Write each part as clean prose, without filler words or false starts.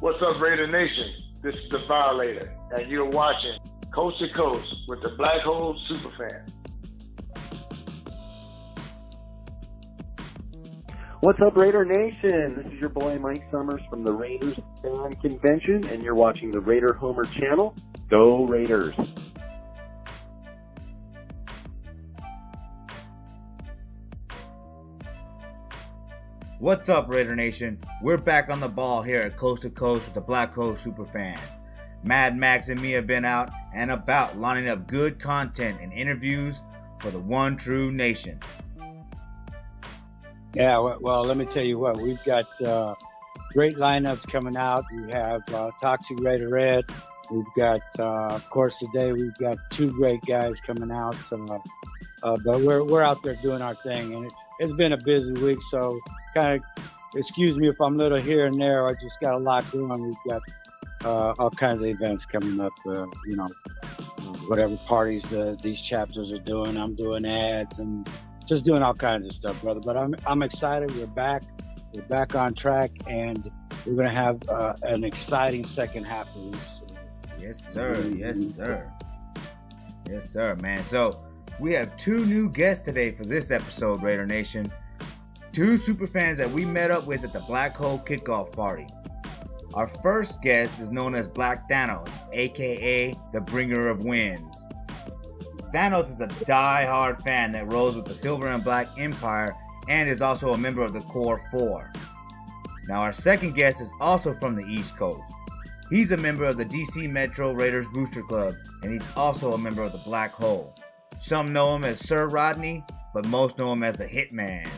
What's up, Raider Nation? This is the Violator, and you're watching Coast to Coast with the Black Hole Superfans. What's up, Raider Nation? This is your boy Mike Summers from the Raiders Fan Convention, and you're watching the Raider Homer channel. Go Raiders! What's up, Raider Nation? We're back on the ball here at Coast to Coast with the Black Hole Superfans. Mad Max and me have been out and about lining up good content and interviews for the one true nation. Yeah, well, let me tell you what. We've got great lineups coming out. We have Toxic Raider Red. We've got, of course, today we've got two great guys coming out. But we're out there doing our thing, and it's been a busy week. So, kind of excuse me if I'm a little here and there. I just got a lot going. We've got all kinds of events coming up. Whatever parties these chapters are doing, I'm doing ads and just doing all kinds of stuff, brother. But I'm excited. We're back on track, and we're gonna have an exciting second half of this. Yes, sir. Yes, sir. Yes, sir, man. So we have two new guests today for this episode, Raider Nation. Two superfans that we met up with at the Black Hole Kickoff Party. Our first guest is known as Black Thanos, aka the Bringer of Winds. Thanos is a die-hard fan that rolls with the Silver and Black Empire and is also a member of the Core 4. Now our second guest is also from the East Coast. He's a member of the DC Metro Raiders Booster Club, and he's also a member of the Black Hole. Some know him as Sir Rodney, but most know him as the Hitman.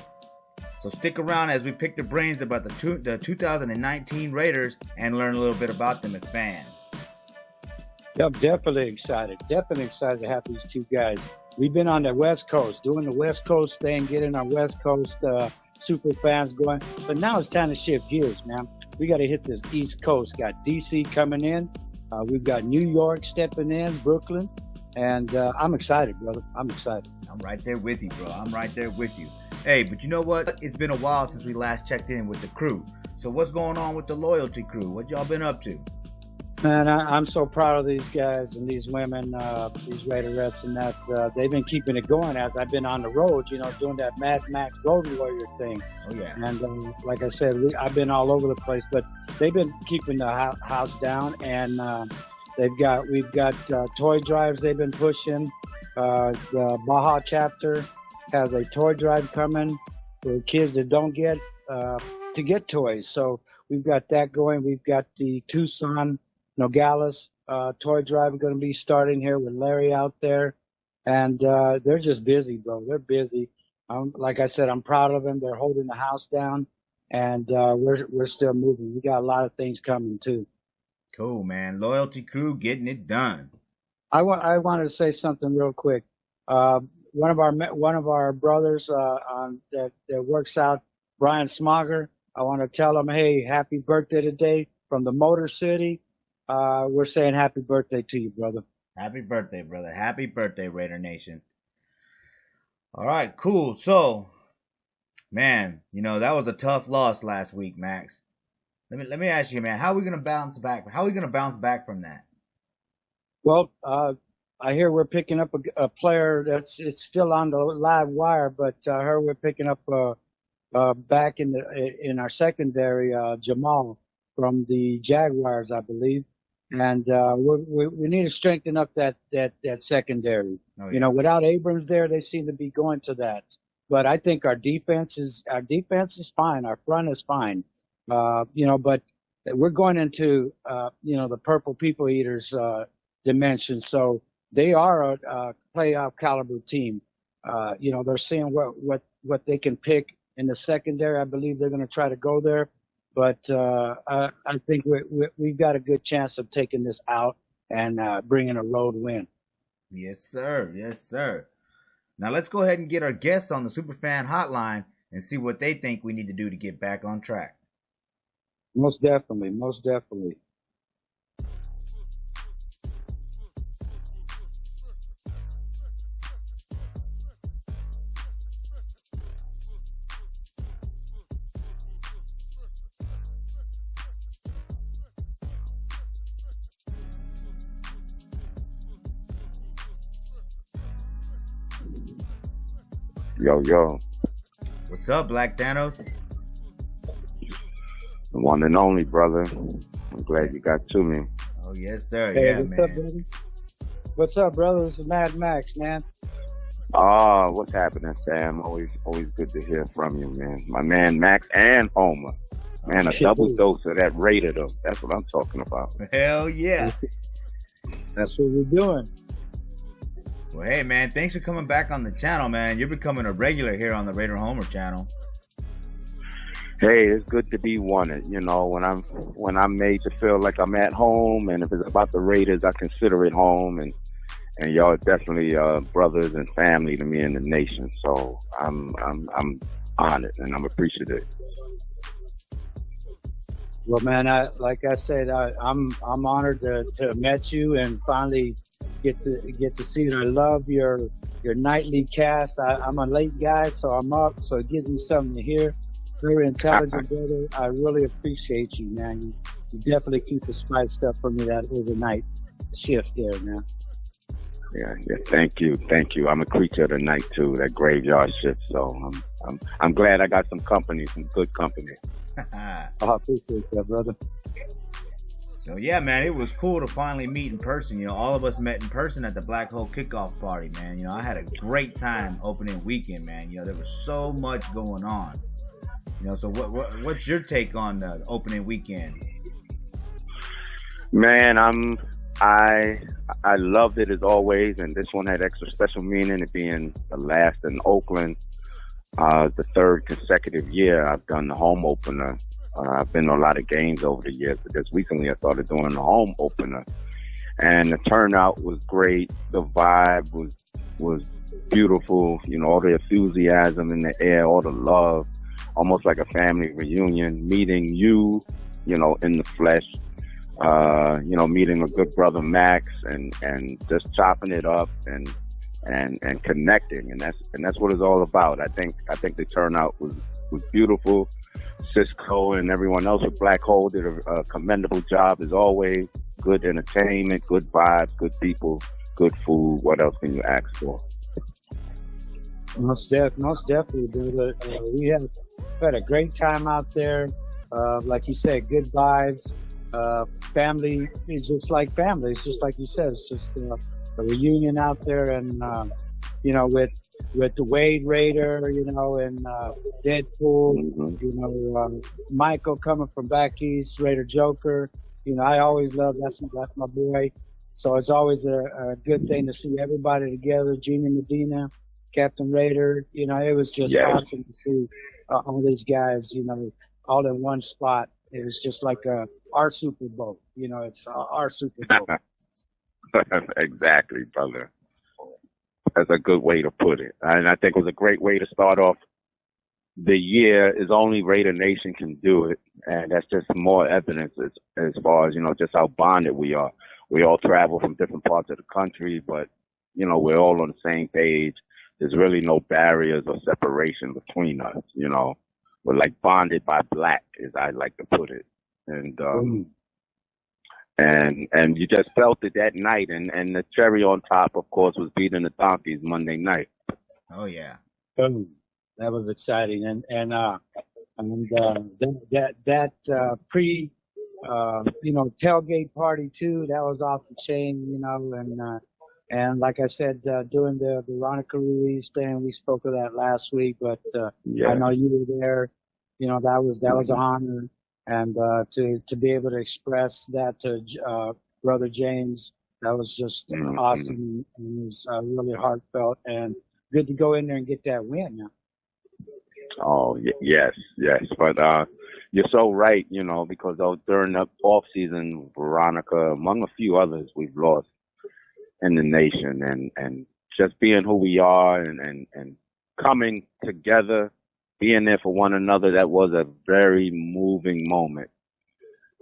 So stick around as we pick their brains about the 2019 Raiders and learn a little bit about them as fans. Yep, definitely excited. Definitely excited to have these two guys. We've been on the West Coast, doing the West Coast thing, getting our West Coast super fans going. But now it's time to shift gears, man. We got to hit this East Coast. Got DC coming in. We've got New York stepping in, Brooklyn. And I'm excited, brother. I'm excited. I'm right there with you, bro. I'm right there with you. Hey, but you know what? It's been a while since we last checked in with the crew. So what's going on with the Loyalty crew? What y'all been up to? Man, I'm so proud of these guys and these women, these Raiderettes, and that they've been keeping it going as I've been on the road, doing that Mad Max Road Warrior thing. Oh, yeah. And like I said, I've been all over the place, but they've been keeping the house down, and we've got toy drives they've been pushing. The Baja chapter has a toy drive coming for kids that don't get to get toys. So we've got that going. We've got the Tucson Nogales toy drive going to be starting here with Larry out there, and they're just busy, bro. They're busy. Like I said, I'm proud of them. They're holding the house down, and we're still moving. We got a lot of things coming too. Cool, man. Loyalty crew getting it done. I wanted to say something real quick. One of our brothers that works out, Brian Smogger. I want to tell him, hey, happy birthday today from the Motor City. We're saying happy birthday to you, brother. Happy birthday, brother. Happy birthday, Raider Nation. All right, cool. So, man, that was a tough loss last week, Max. Let me ask you, man, how are we going to bounce back? How are we going to bounce back from that? Well, I hear we're picking up a player it's still on the live wire, but I heard we're picking up back in our secondary, Jamal from the Jaguars, I believe. And we need to strengthen up that secondary. Oh, yeah. Without Abrams there, they seem to be going to that. But I think our defense is fine. Our front is fine. But we're going into the Purple People Eaters dimension. So they are a playoff caliber team. They're seeing what they can pick in the secondary. I believe they're going to try to go there. But I think we've got a good chance of taking this out and bringing a road win. Yes, sir. Yes, sir. Now let's go ahead and get our guests on the Superfan Hotline and see what they think we need to do to get back on track. Most definitely. Most definitely. Yo, yo. What's up, Black Thanos? The one and only, brother. I'm glad you got to me. Oh, yes, sir. Hey, Yeah, what's man. up, brother? What's up, brother? This is Mad Max, man. What's happening, Sam? Always good to hear from you, man. My man Max and Homer. Man, a double dose of that Raider, though. That's what I'm talking about. Hell yeah. That's what we're doing. Well, hey, man, thanks for coming back on the channel, man. You're becoming a regular here on the Raider Homer channel. Hey, it's good to be wanted. You know, when I'm made to feel like I'm at home, and if it's about the Raiders, I consider it home, and y'all are definitely brothers and family to me in the nation. So I'm honored and I'm appreciative. Well, man, like I said, I'm honored to have met you and finally get to see it. I love your nightly cast. I'm a late guy, so I'm up, so it gives me something to hear. Very intelligent, brother. I really appreciate you, man. You definitely keep the spiced up for me that overnight shift there, man. Yeah. Thank you. I'm a creature of the night too. That graveyard shift. So I'm glad I got some company, some good company. I appreciate that, brother. So yeah, man, it was cool to finally meet in person. You know, all of us met in person at the Black Hole Kickoff Party, man. You know, I had a great time opening weekend, man. You know, there was so much going on. You know, so what's your take on the opening weekend? Man, I loved it as always, and this one had extra special meaning, it being the last in Oakland. The third consecutive year I've done the home opener. I've been to a lot of games over the years, but just recently I started doing the home opener. And the turnout was great. The vibe was beautiful. You know, all the enthusiasm in the air, all the love, almost like a family reunion, meeting you, you know, in the flesh. You know, meeting a good brother Max and just chopping it up and connecting, and that's what it's all about. I think the turnout was beautiful. Cisco and everyone else with Black Hole did a commendable job as always. Good entertainment, good vibes, good people, good food. What else can you ask for? Most definitely, brother. We had a great time out there. Like you said, good vibes. Family is just like family. It's just like you said. It's just a reunion out there, and you know, with the Wade Raider, you know, and Deadpool, you know, Michael coming from back east, Raider Joker. You know, I always love that's my boy. So it's always a good thing to see everybody together. Gina Medina, Captain Raider. You know, it was just awesome to see all these guys, you know, all in one spot. It was just like our Super Bowl. You know, it's our Super Bowl. Exactly, brother. That's a good way to put it. And I think it was a great way to start off the year. Is only Raider Nation can do it. And that's just more evidence as far as, you know, just how bonded we are. We all travel from different parts of the country, but, you know, we're all on the same page. There's really no barriers or separation between us, you know. We're like bonded by black, as I like to put it. And you just felt it that night, and the cherry on top, of course, was beating the Donkeys Monday night. Oh yeah, that was exciting, and that pre you know, tailgate party too, that was off the chain, you know, and like I said, doing the Veronica Ruiz thing, we spoke of that last week, but I know you were there. You know, that was an honor. And to be able to express that to Brother James, that was just awesome. And it was really heartfelt and good to go in there and get that win now. Oh, yes. But you're so right, you know, because during the off season, Veronica, among a few others, we've lost in the nation, and just being who we are and coming together, being there for one another, that was a very moving moment.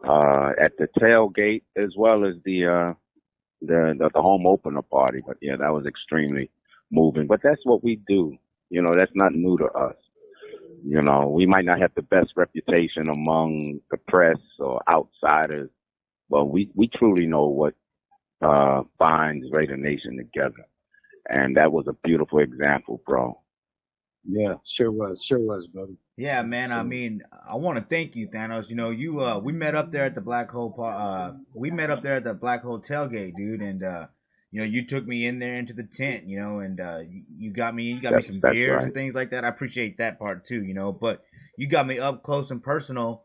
At the tailgate as well as the home opener party. But yeah, that was extremely moving. But that's what we do. You know, that's not new to us. You know, we might not have the best reputation among the press or outsiders, but we truly know what binds Raider Nation together. And that was a beautiful example, bro. Yeah, sure was, brother. Yeah, man. I mean, I want to thank you, Thanos. You know, we met up there at the Black Hole. We met up there at the Black Hole tailgate, dude, and you know, you took me in there into the tent, you know, and you got me some beers right. and things like that. I appreciate that part too, you know. But you got me up close and personal,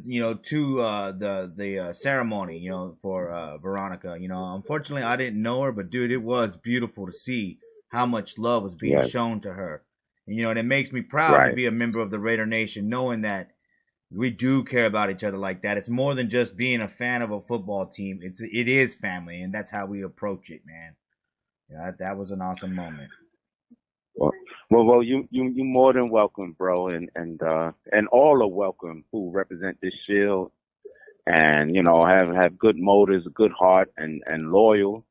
you know, to the ceremony, you know, for Veronica. You know, unfortunately, I didn't know her, but dude, it was beautiful to see how much love was being Yes. shown to her. And, you know, and it makes me proud to Right. be a member of the Raider Nation, knowing that we do care about each other like that. It's more than just being a fan of a football team. It is family, and that's how we approach it, man. Yeah, that was an awesome moment. Well, you more than welcome, bro, and all are welcome who represent this shield, and you know have good motives, a good heart, and loyal,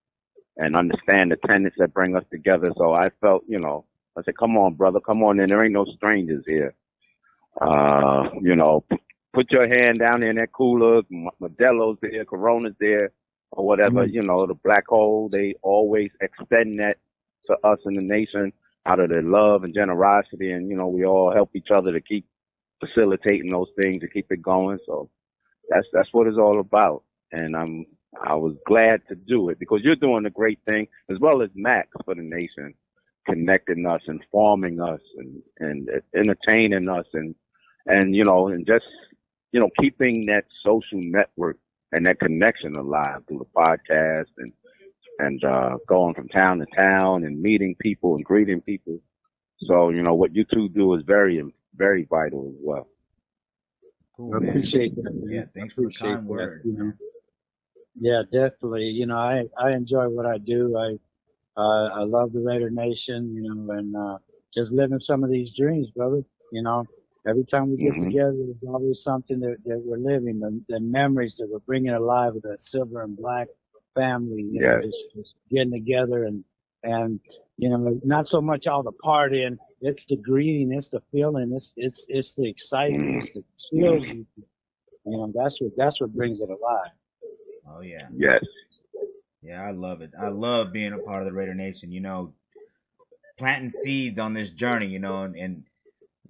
and understand the tenets that bring us together. So I felt, you know, I said, come on, brother, come on in. There ain't no strangers here. You know, put your hand down there in that cooler. Modelo's there, Corona's there, or whatever. You know, the Black Hole, they always extend that to us in the nation out of their love and generosity. And, you know, we all help each other to keep facilitating those things, to keep it going. So that's what it's all about. And I was glad to do it because you're doing a great thing, as well as Max for the nation, connecting us, informing us, and entertaining us, and you know, and just, you know, keeping that social network and that connection alive through the podcast and going from town to town and meeting people and greeting people. So, you know, what you two do is very, very vital as well. Cool, I man. appreciate that, man. Yeah, thanks for the kind words. You know? Yeah, definitely. You know, I enjoy what I do. I love the Raider Nation, you know, and just living some of these dreams, brother. You know, every time we get together, there's always something that we're living, the memories that we're bringing alive with the silver and black family, you know, just getting together and, you know, not so much all the partying, it's the greeting, it's the feeling, it's the excitement, it's the chills. You know, that's what brings it alive. Oh, yeah. Yes. Yeah, I love it. I love being a part of the Raider Nation, you know, planting seeds on this journey, you know, and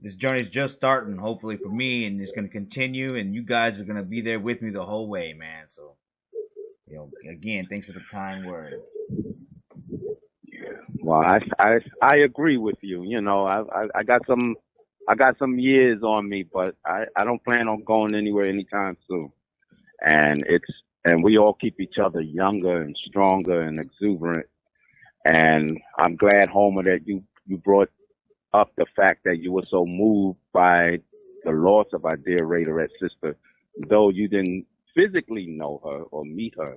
this journey is just starting, hopefully, for me, and it's going to continue, and you guys are going to be there with me the whole way, man. So, you know, again, thanks for the kind words. Well, I agree with you. You know, I got some years on me, but I don't plan on going anywhere anytime soon. And we all keep each other younger and stronger and exuberant. And I'm glad, Homer, that you brought up the fact that you were so moved by the loss of our dear Raiderette sister, though you didn't physically know her or meet her,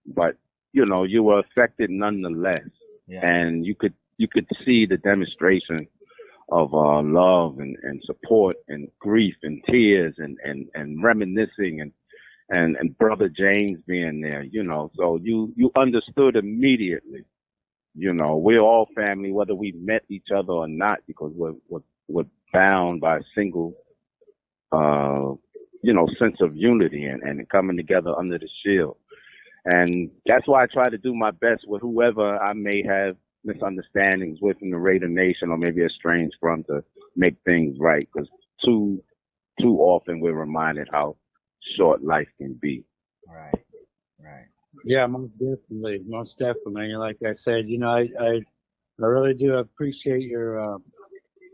but you know, you were affected nonetheless. Yeah. And you could see the demonstration of love and support and grief and tears and reminiscing and brother James being there, you know, so you understood immediately. You know, we're all family, whether we met each other or not, because we're bound by a single, you know, sense of unity and coming together under the shield. And that's why I try to do my best with whoever I may have misunderstandings with in the Raider Nation or maybe estranged from, to make things right. Because too often we're reminded how short life can be. Right. Yeah, most definitely. Like I said, you know, I really do appreciate your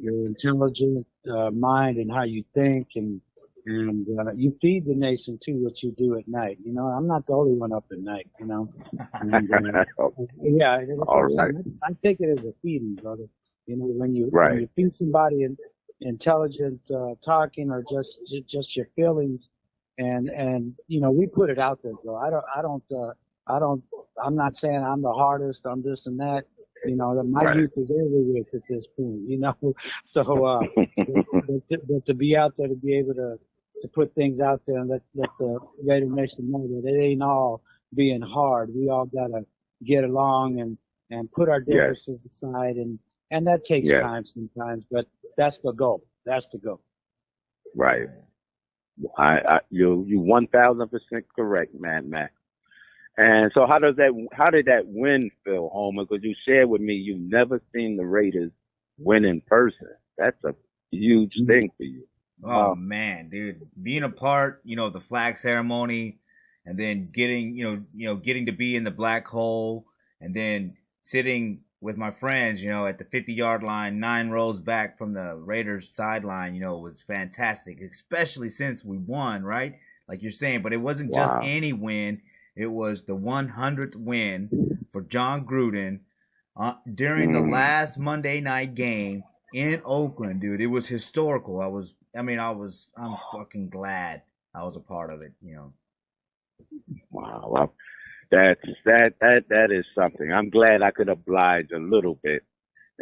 intelligent mind and how you think, and you feed the nation too, what you do at night. You know, I'm not the only one up at night, you know. And, yeah, all right. I take it as a feeding, brother. You know, when you feed somebody intelligent talking or just your feelings, and you know, we put it out there, bro. I'm not saying I'm the hardest, I'm this and that. You know, my youth is over with at this point, you know. So, but to be out there, to be able to put things out there and let the Raider Nation know that it ain't all being hard. We all gotta get along and put our differences aside, and that takes time sometimes, but that's the goal. That's the goal. Right. You 1000% correct, man, Max. And so how did that win feel, Homer? Because you shared with me you've never seen the Raiders win in person. That's a huge thing for you. Oh man, dude, being a part, the flag ceremony, and then getting, getting to be in the black hole, and then sitting with my friends, at the 50-yard line, 9 rows back from the Raiders sideline, was fantastic, especially since we won, right? Like you're saying, but it wasn't just any win. It was the 100th win for John Gruden during the last Monday night game in Oakland, dude. It was historical. I'm fucking glad I was a part of it, Wow. Well, that is something. I'm glad I could oblige a little bit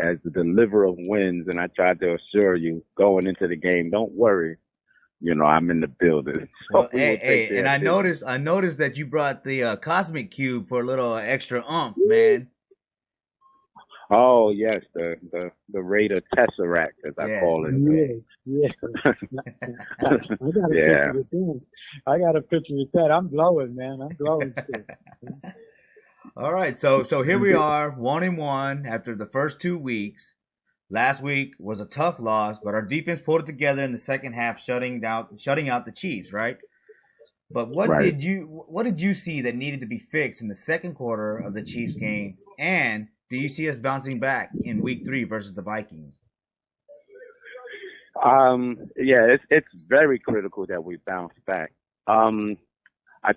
as the deliverer of wins, and I tried to assure you going into the game, don't worry. I'm in the building. So well, hey, and I noticed that you brought the Cosmic Cube for a little extra oomph, man. Oh yes, the Raider Tesseract, as I call it. Yeah. I got a picture with that. I'm glowing, man. I'm glowing too. All right, so here we are, 1-1 after the first 2 weeks. Last week was a tough loss, but our defense pulled it together in the second half, shutting out the Chiefs, right? But what did you see that needed to be fixed in the second quarter of the Chiefs game? And do you see us bouncing back in week 3 versus the Vikings? Yeah, it's very critical that we bounce back. I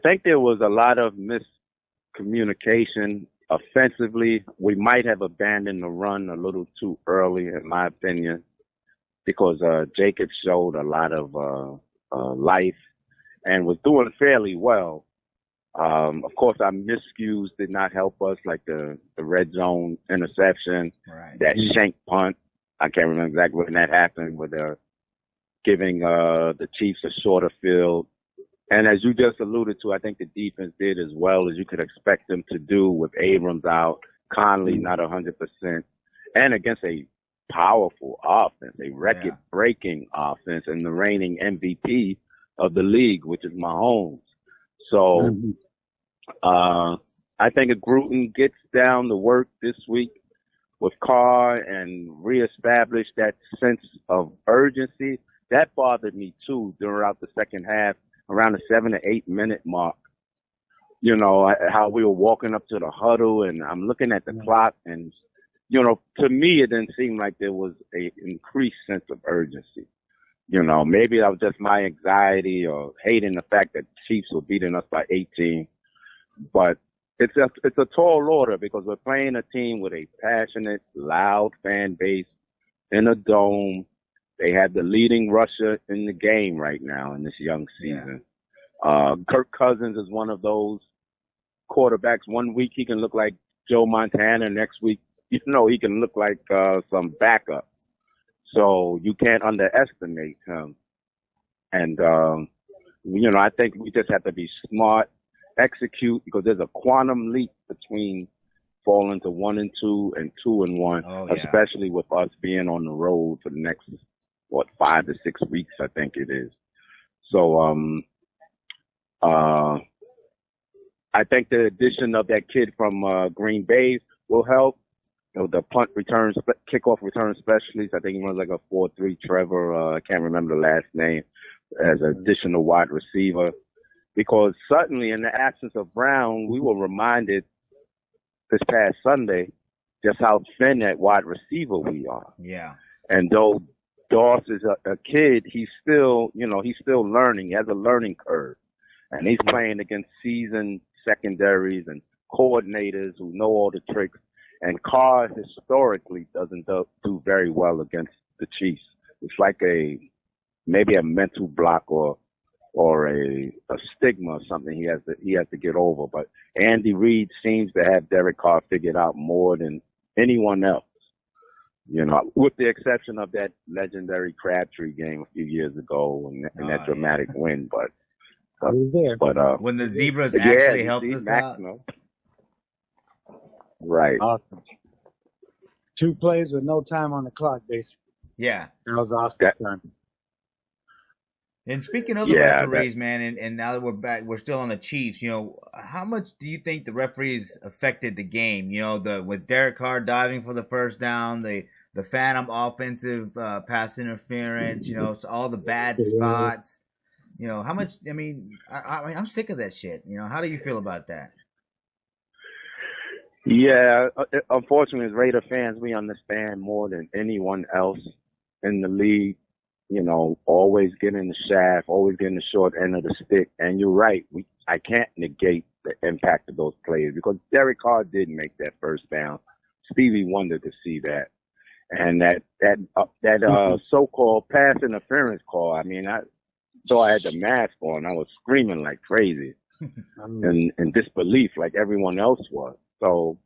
think there was a lot of miscommunication offensively. We might have abandoned the run a little too early, in my opinion, because Jacob showed a lot of life and was doing fairly well. Of course, our miscues did not help us, like the red zone interception, that shank punt. I can't remember exactly when that happened, but they're giving the Chiefs a shorter field. And as you just alluded to, I think the defense did as well as you could expect them to do with Abrams out, Conley not 100%, and against a powerful offense, a record-breaking offense, and the reigning MVP of the league, which is Mahomes. So I think if Gruden gets down to work this week with Carr and reestablish that sense of urgency, that bothered me too throughout the second half, around the 7 to 8 minute mark. How we were walking up to the huddle, and I'm looking at the clock, and to me it didn't seem like there was a increased sense of urgency. Maybe that was just my anxiety or hating the fact that the Chiefs were beating us by 18. But it's a tall order because we're playing a team with a passionate, loud fan base in a dome. They have the leading rusher in the game right now in this young season. Kirk Cousins is one of those quarterbacks. One week he can look like Joe Montana. Next week, he can look like some backup. So you can't underestimate him. And, I think we just have to be smart, execute, because there's a quantum leap between falling to 1-2 and 2-1, especially with us being on the road for the next 5 to 6 weeks, I think it is. So, I think the addition of that kid from Green Bay will help. The punt returns, kickoff return specialist. I think he runs like a 4.3. Trevor, I can't remember the last name, as an additional wide receiver. Because suddenly, in the absence of Brown, we were reminded this past Sunday just how thin at wide receiver we are. Yeah. And though Doss is a kid, he's still learning. He has a learning curve. And he's playing against seasoned secondaries and coordinators who know all the tricks. And Carr historically doesn't do very well against the Chiefs. It's like maybe a mental block or a stigma or something he has to get over. But Andy Reid seems to have Derek Carr figured out more than anyone else. With the exception of that legendary Crabtree game a few years ago and that dramatic win. But when the Zebras actually helped us out. Right. Awesome. 2 plays with no time on the clock, basically. Yeah. That was awesome time. And speaking of the referees, man, and now that we're back, we're still on the Chiefs. How much do you think the referees affected the game? With Derek Carr diving for the first down, the the phantom offensive pass interference, so all the bad Yeah. spots. How much? I mean, I'm sick of that shit. How do you feel about that? Yeah, unfortunately, as Raider fans, we understand more than anyone else in the league. Always getting the shaft, always getting the short end of the stick. And you're right, I can't negate the impact of those plays because Derek Carr did make that first down. Stevie Wonder to see that, and that so-called pass interference call. I mean, I had the mask on. I was screaming like crazy, in disbelief, like everyone else was. So,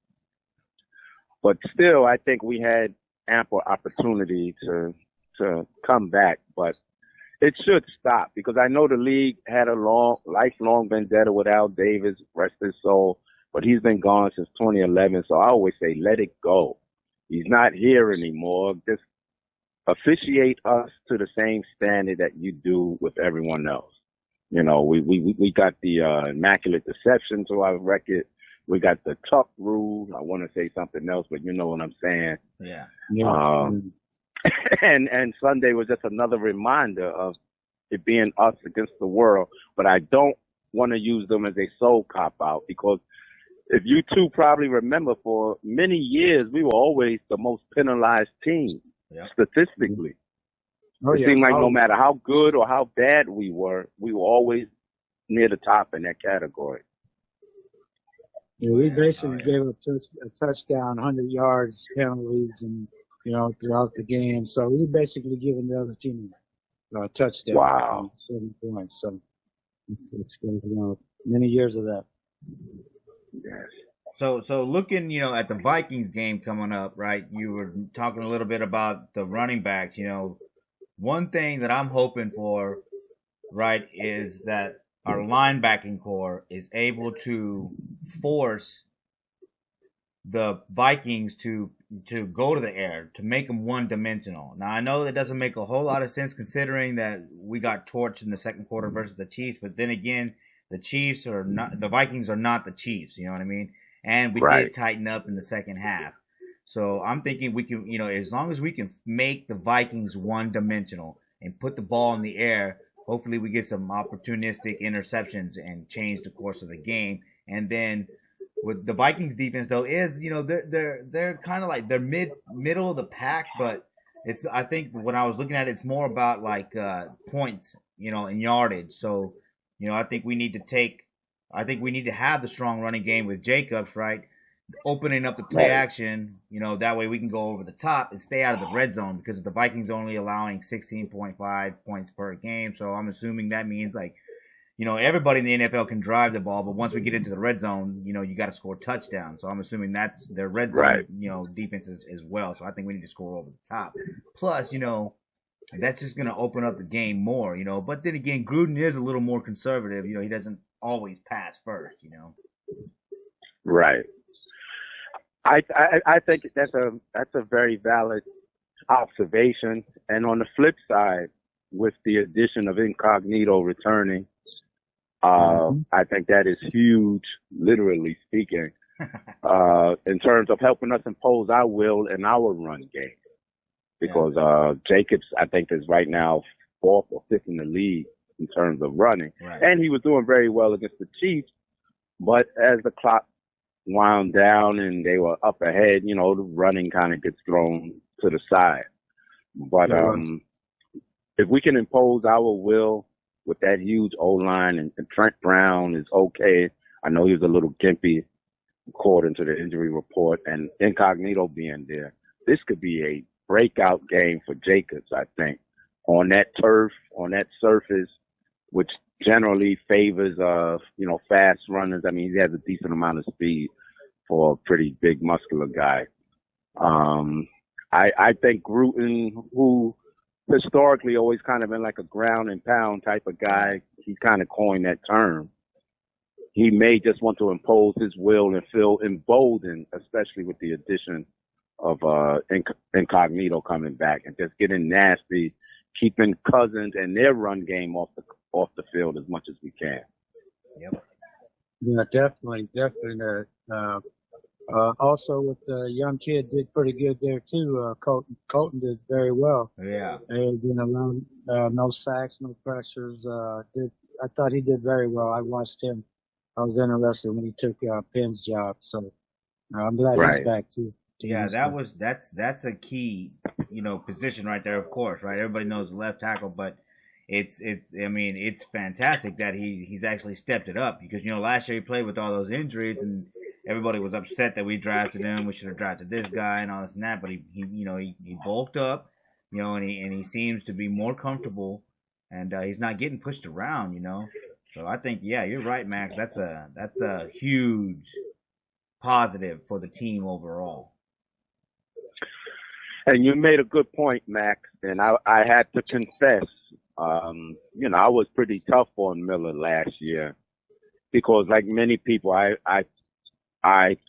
but still, I think we had ample opportunity to come back, but it should stop because I know the league had a lifelong vendetta with Al Davis, rest his soul, but he's been gone since 2011. So I always say, let it go. He's not here anymore. Just officiate us to the same standard that you do with everyone else. We got the immaculate deception to our record. We got the tuck rule. I want to say something else, but you know what I'm saying. Yeah. And Sunday was just another reminder of it being us against the world. But I don't want to use them as a sole cop-out because if you two probably remember, for many years, we were always the most penalized team statistically. It seemed like no matter how good or how bad we were always near the top in that category. Yeah, we basically gave a touchdown, 100 yards, penalties, and throughout the game. So we basically giving the other team a touchdown. Wow. 7 points. So it's many years of that. Yes. So looking, at the Vikings game coming up, right? You were talking a little bit about the running backs. One thing that I'm hoping for, right, is that our linebacking core is able to force the Vikings to go to the air, to make them one-dimensional. Now, I know that doesn't make a whole lot of sense considering that we got torched in the second quarter versus the Chiefs, but then again, the Vikings are not the Chiefs, you know what I mean? And we did tighten up in the second half. So I'm thinking we can, as long as we can make the Vikings one-dimensional and put the ball in the air, hopefully we get some opportunistic interceptions and change the course of the game. And then with the Vikings defense though is, they're kind of like they're middle of the pack, but I think when I was looking at it, it's more about like points, and yardage. So, I think we need to have the strong running game with Jacobs, right? Opening up the play action, that way we can go over the top and stay out of the red zone because the Vikings only allowing 16.5 points per game. So I'm assuming that means like, everybody in the NFL can drive the ball, but once we get into the red zone, you got to score touchdowns. So I'm assuming that's their red zone, defense as well. So I think we need to score over the top. Plus, that's just going to open up the game more, But then again, Gruden is a little more conservative. He doesn't always pass first, Right. I think that's a very valid observation. And on the flip side, with the addition of Incognito returning, I think that is huge, literally speaking, in terms of helping us impose our will in our run game. Because Jacobs, I think, is right now 4th or 5th in the league in terms of running. Right. And he was doing very well against the Chiefs. But as the clock wound down and they were up ahead, the running kind of gets thrown to the side. But if we can impose our will with that huge O-line, and Trent Brown is okay. I know he was a little gimpy according to the injury report, and Incognito being there, this could be a breakout game for Jacobs, I think, on that turf, on that surface, which generally favors, fast runners. I mean, he has a decent amount of speed for a pretty big muscular guy. I think Gruden, who historically always kind of been like a ground and pound type of guy, he kind of coined that term. He may just want to impose his will and feel emboldened, especially with the addition of Incognito coming back and just getting nasty, keeping Cousins and their run game off the field as much as we can. Yep. Yeah, definitely. Also, with the young kid, did pretty good there too. Colton. Colton did very well. Yeah. Didn't allow no sacks, no pressures. I thought he did very well. I watched him. I was interested when he took Penn's job. So I'm glad he's back too. Yeah, that's a key, position right there. Of course, right. Everybody knows left tackle, but it's fantastic that he's actually stepped it up because last year he played with all those injuries and everybody was upset that we drafted him. We should have drafted this guy and all this and that. But he bulked up, and he seems to be more comfortable, and he's not getting pushed around, So I think you're right, Max. That's a huge positive for the team overall. And you made a good point, Max. And I had to confess, I was pretty tough on Miller last year because, like many people, I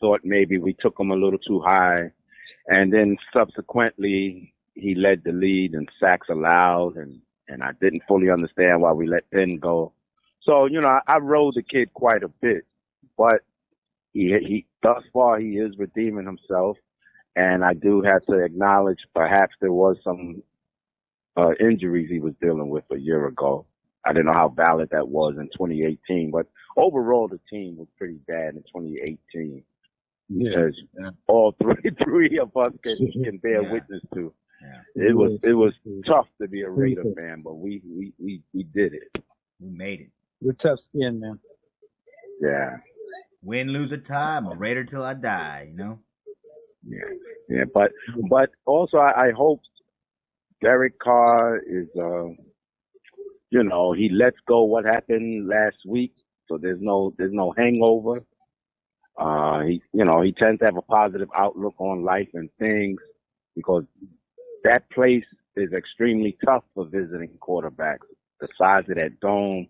thought maybe we took him a little too high, and then subsequently he led the lead in sacks allowed, and I didn't fully understand why we let Penn go. So I rode the kid quite a bit, but he thus far he is redeeming himself. And I do have to acknowledge perhaps there was some injuries he was dealing with a year ago. I didn't know how valid that was in 2018, but overall the team was pretty bad in 2018. Because all three of us can bear witness to. Yeah. It was tough to be a Raider fan, but we did it. We made it. We're tough skin, man. Yeah. Win, lose, or tie, I'm a Raider till I die, Yeah, but also I hope Derek Carr is, he lets go what happened last week, so there's no hangover. He tends to have a positive outlook on life and things because that place is extremely tough for visiting quarterbacks. The size of that dome,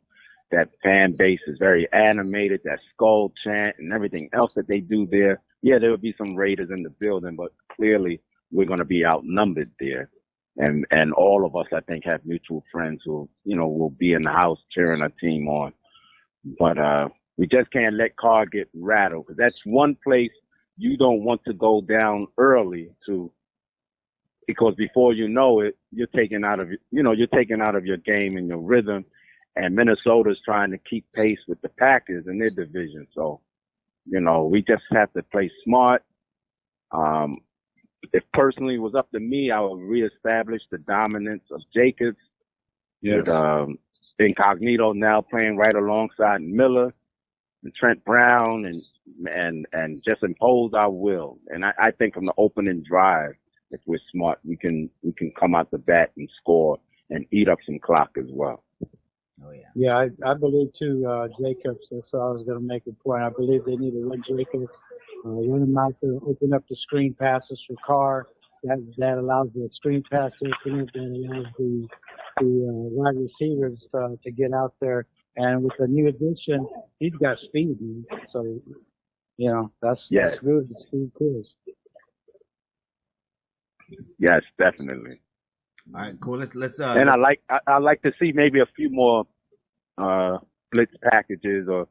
that fan base is very animated, that skull chant and everything else that they do there. Yeah, there will be some Raiders in the building, but clearly we're going to be outnumbered there. And all of us, I think, have mutual friends who, will be in the house cheering our team on. But we just can't let Carr get rattled because that's one place you don't want to go down early to, because before you know it, you're taken out of your game and your rhythm. And Minnesota's trying to keep pace with the Packers in their division. So, we just have to play smart. If personally it was up to me, I would reestablish the dominance of Jacobs. Yes. With Incognito now playing right alongside Miller and Trent Brown and just impose our will. And I think from the opening drive, if we're smart, we can come out the bat and score and eat up some clock as well. Oh yeah. Yeah, I believe too, Jacobs. That's what I was going to make a point. I believe they need to run Jacobs, run him out there, open up the screen passes for Carr. That allows the screen pass to open up and allows the wide receivers to get out there. And with the new addition, he's got speed, man. So that's good. The speed kills. Yes, definitely. All right, cool. Let's. And I like to see maybe a few more blitz packages or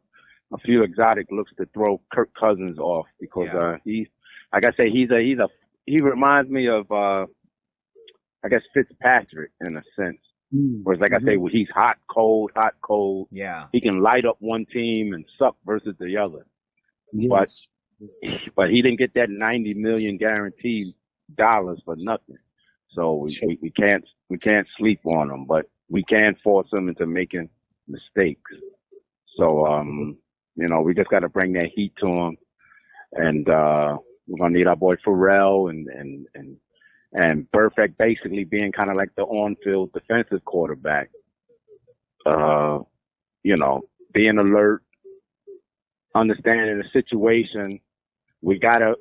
a few exotic looks to throw Kirk Cousins off because he's, like I say, he reminds me of Fitzpatrick in a sense. Whereas like I say, he's hot, cold. Yeah. He can light up one team and suck versus the other. Yes. But he didn't get that $90 million guaranteed dollars for nothing. So we can't sleep on him, but we can force him into making mistakes. So we just got to bring that heat to him, and we're gonna need our boy Pharrell and Burfict basically being kind of like the on-field defensive quarterback. Being alert, understanding the situation. We gotta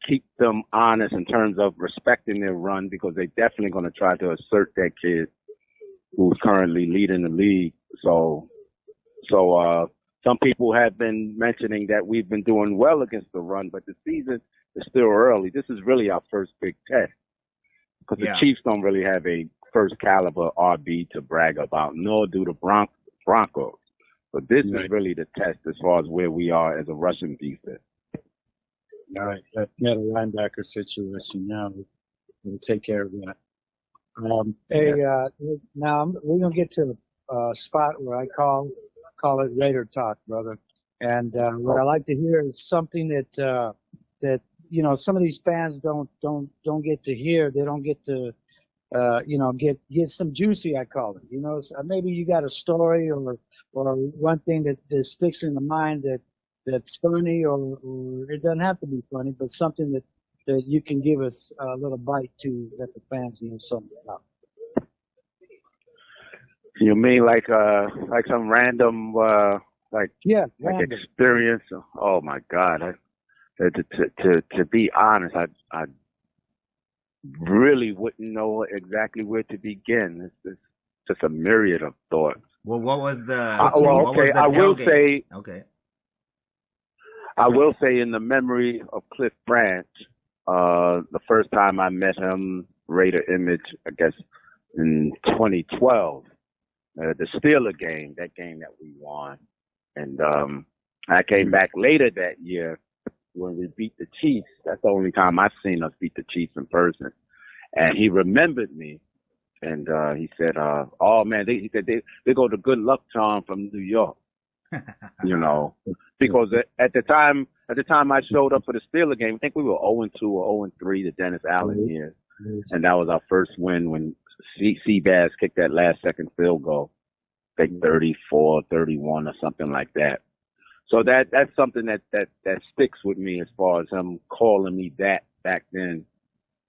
keep them honest in terms of respecting their run because they're definitely gonna try to assert that kid who's currently leading the league. So some people have been mentioning that we've been doing well against the run, but the season is still early. This is really our first big test because the Chiefs don't really have a first caliber RB to brag about, nor do the Broncos. But this is really the test as far as where we are as a rushing defense. All right, that middle linebacker situation. Now we'll take care of that. Hey, now we're gonna get to a spot where I call it Raider talk, brother. And what I like to hear is something that that some of these fans don't get to hear. They don't get to get some juicy. I call it. So maybe you got a story or one thing that sticks in the mind that's funny, or it doesn't have to be funny, but something that you can give us a little bite to let the fans know something about. You mean like some random Random. experience? Oh my God! To be honest, I really wouldn't know exactly where to begin. It's just a myriad of thoughts. Well, what was the? I will say. Okay. I will say, in the memory of Cliff Branch, the first time I met him, Raider Image, I guess in 2012, the Steeler game, that game that we won, and I came back later that year when we beat the Chiefs. That's the only time I've seen us beat the Chiefs in person. And he remembered me, and he said, "Oh man, he said they go to Good Luck Charm from New York." Because at the time I showed up for the Steeler game, I think we were 0-2 or 0-3 the Dennis Allen year, and that was our first win when Seabass kicked that last second field goal, I think 34-31 or something like that. So that's something that sticks with me as far as him calling me that back then,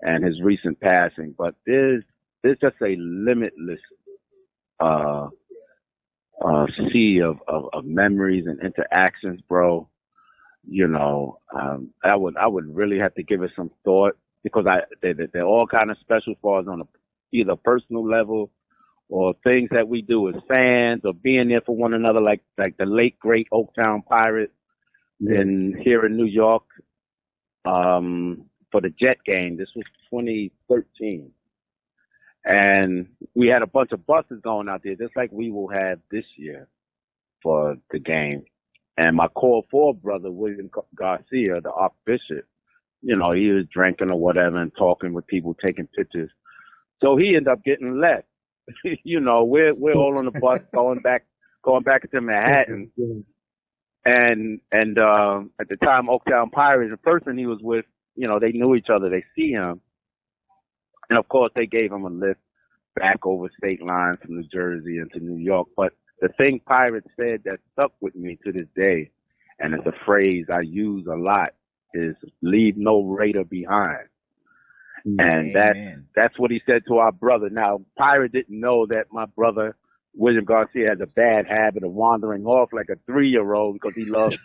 and his recent passing. But there's just a limitless sea of memories and interactions, bro. I would really have to give it some thought, because they're all kind of special as far as on either personal level or things that we do as fans or being there for one another, like the late great Oaktown Pirates here in New York for the Jet game. This was 2013. And we had a bunch of buses going out there, just like we will have this year for the game. And my core 4 brother, William Garcia, the Archbishop, he was drinking or whatever and talking with people, taking pictures. So he ended up getting left. We're all on the bus going back to Manhattan. And at the time, Oaktown Pirates, the person he was with, they knew each other. They see him. And of course, they gave him a lift back over state lines from New Jersey into New York. But the thing Pirates said that stuck with me to this day, and it's a phrase I use a lot, is "leave no Raider behind." And that's what he said to our brother. Now, Pirate didn't know that my brother, William Garcia, has a bad habit of wandering off like a 3-year-old because he loves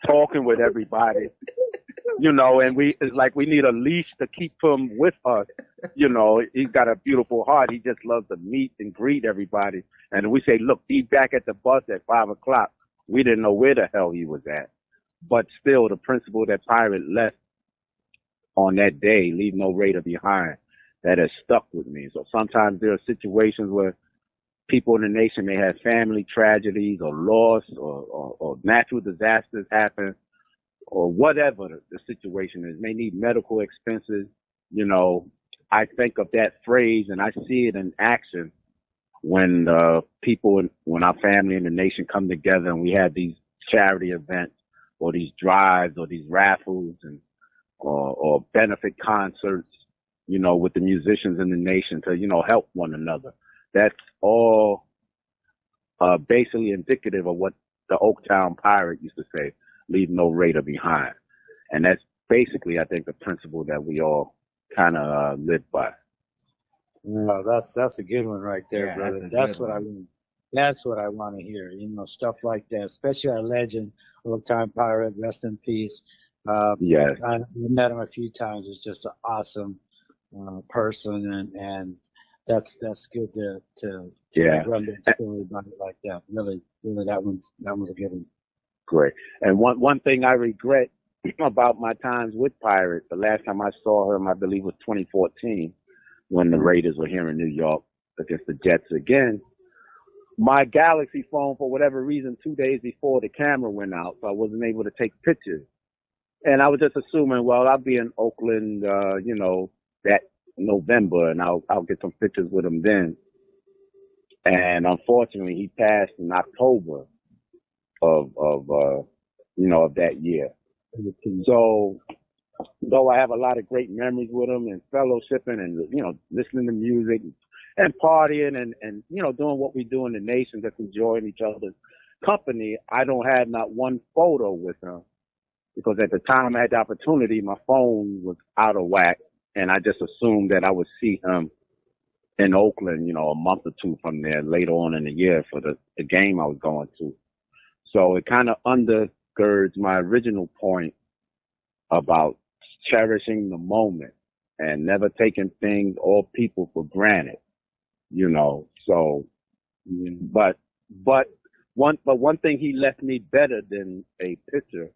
talking with everybody. And it's like we need a leash to keep him with us. He's got a beautiful heart. He just loves to meet and greet everybody. And we say, look, be back at the bus at 5:00. We didn't know where the hell he was at. But still, the principle that Pirate left on that day, leave no Raider behind, that has stuck with me. So sometimes there are situations where people in the nation may have family tragedies or loss or natural disasters happen, or whatever the situation is, may need medical expenses. I think of that phrase and I see it in action when when our family and the nation come together and we have these charity events or these drives or these raffles or benefit concerts, with the musicians in the nation to, help one another. That's all basically indicative of what the Oaktown Pirate used to say, leave no Raider behind. And that's basically, I think, the principle that we all kind of live by. No, that's a good one right there, brother. That's what I want to hear. Stuff like that, especially our legend, Oaktown Pirate, rest in peace. Yes. I met him a few times. He's just an awesome person, and that's good to run that story about it like that. Really, that one's a good one. Great. And one thing I regret about my times with Pirates, the last time I saw him, I believe, was 2014, when the Raiders were here in New York against the Jets again. My Galaxy phone, for whatever reason, 2 days before, the camera went out, so I wasn't able to take pictures. And I was just assuming, well, I'll be in Oakland, that November, and I'll get some pictures with him then. And unfortunately, he passed in October of that year. So, though I have a lot of great memories with him and fellowshipping and, listening to music and partying and doing what we do in the nation, just enjoying each other's company, I don't have not one photo with him because at the time I had the opportunity, my phone was out of whack and I just assumed that I would see him in Oakland, a month or two from there later on in the year for the game I was going to. So it kind of undergirds my original point about cherishing the moment and never taking things or people for granted, So, but one thing he left me better than a picture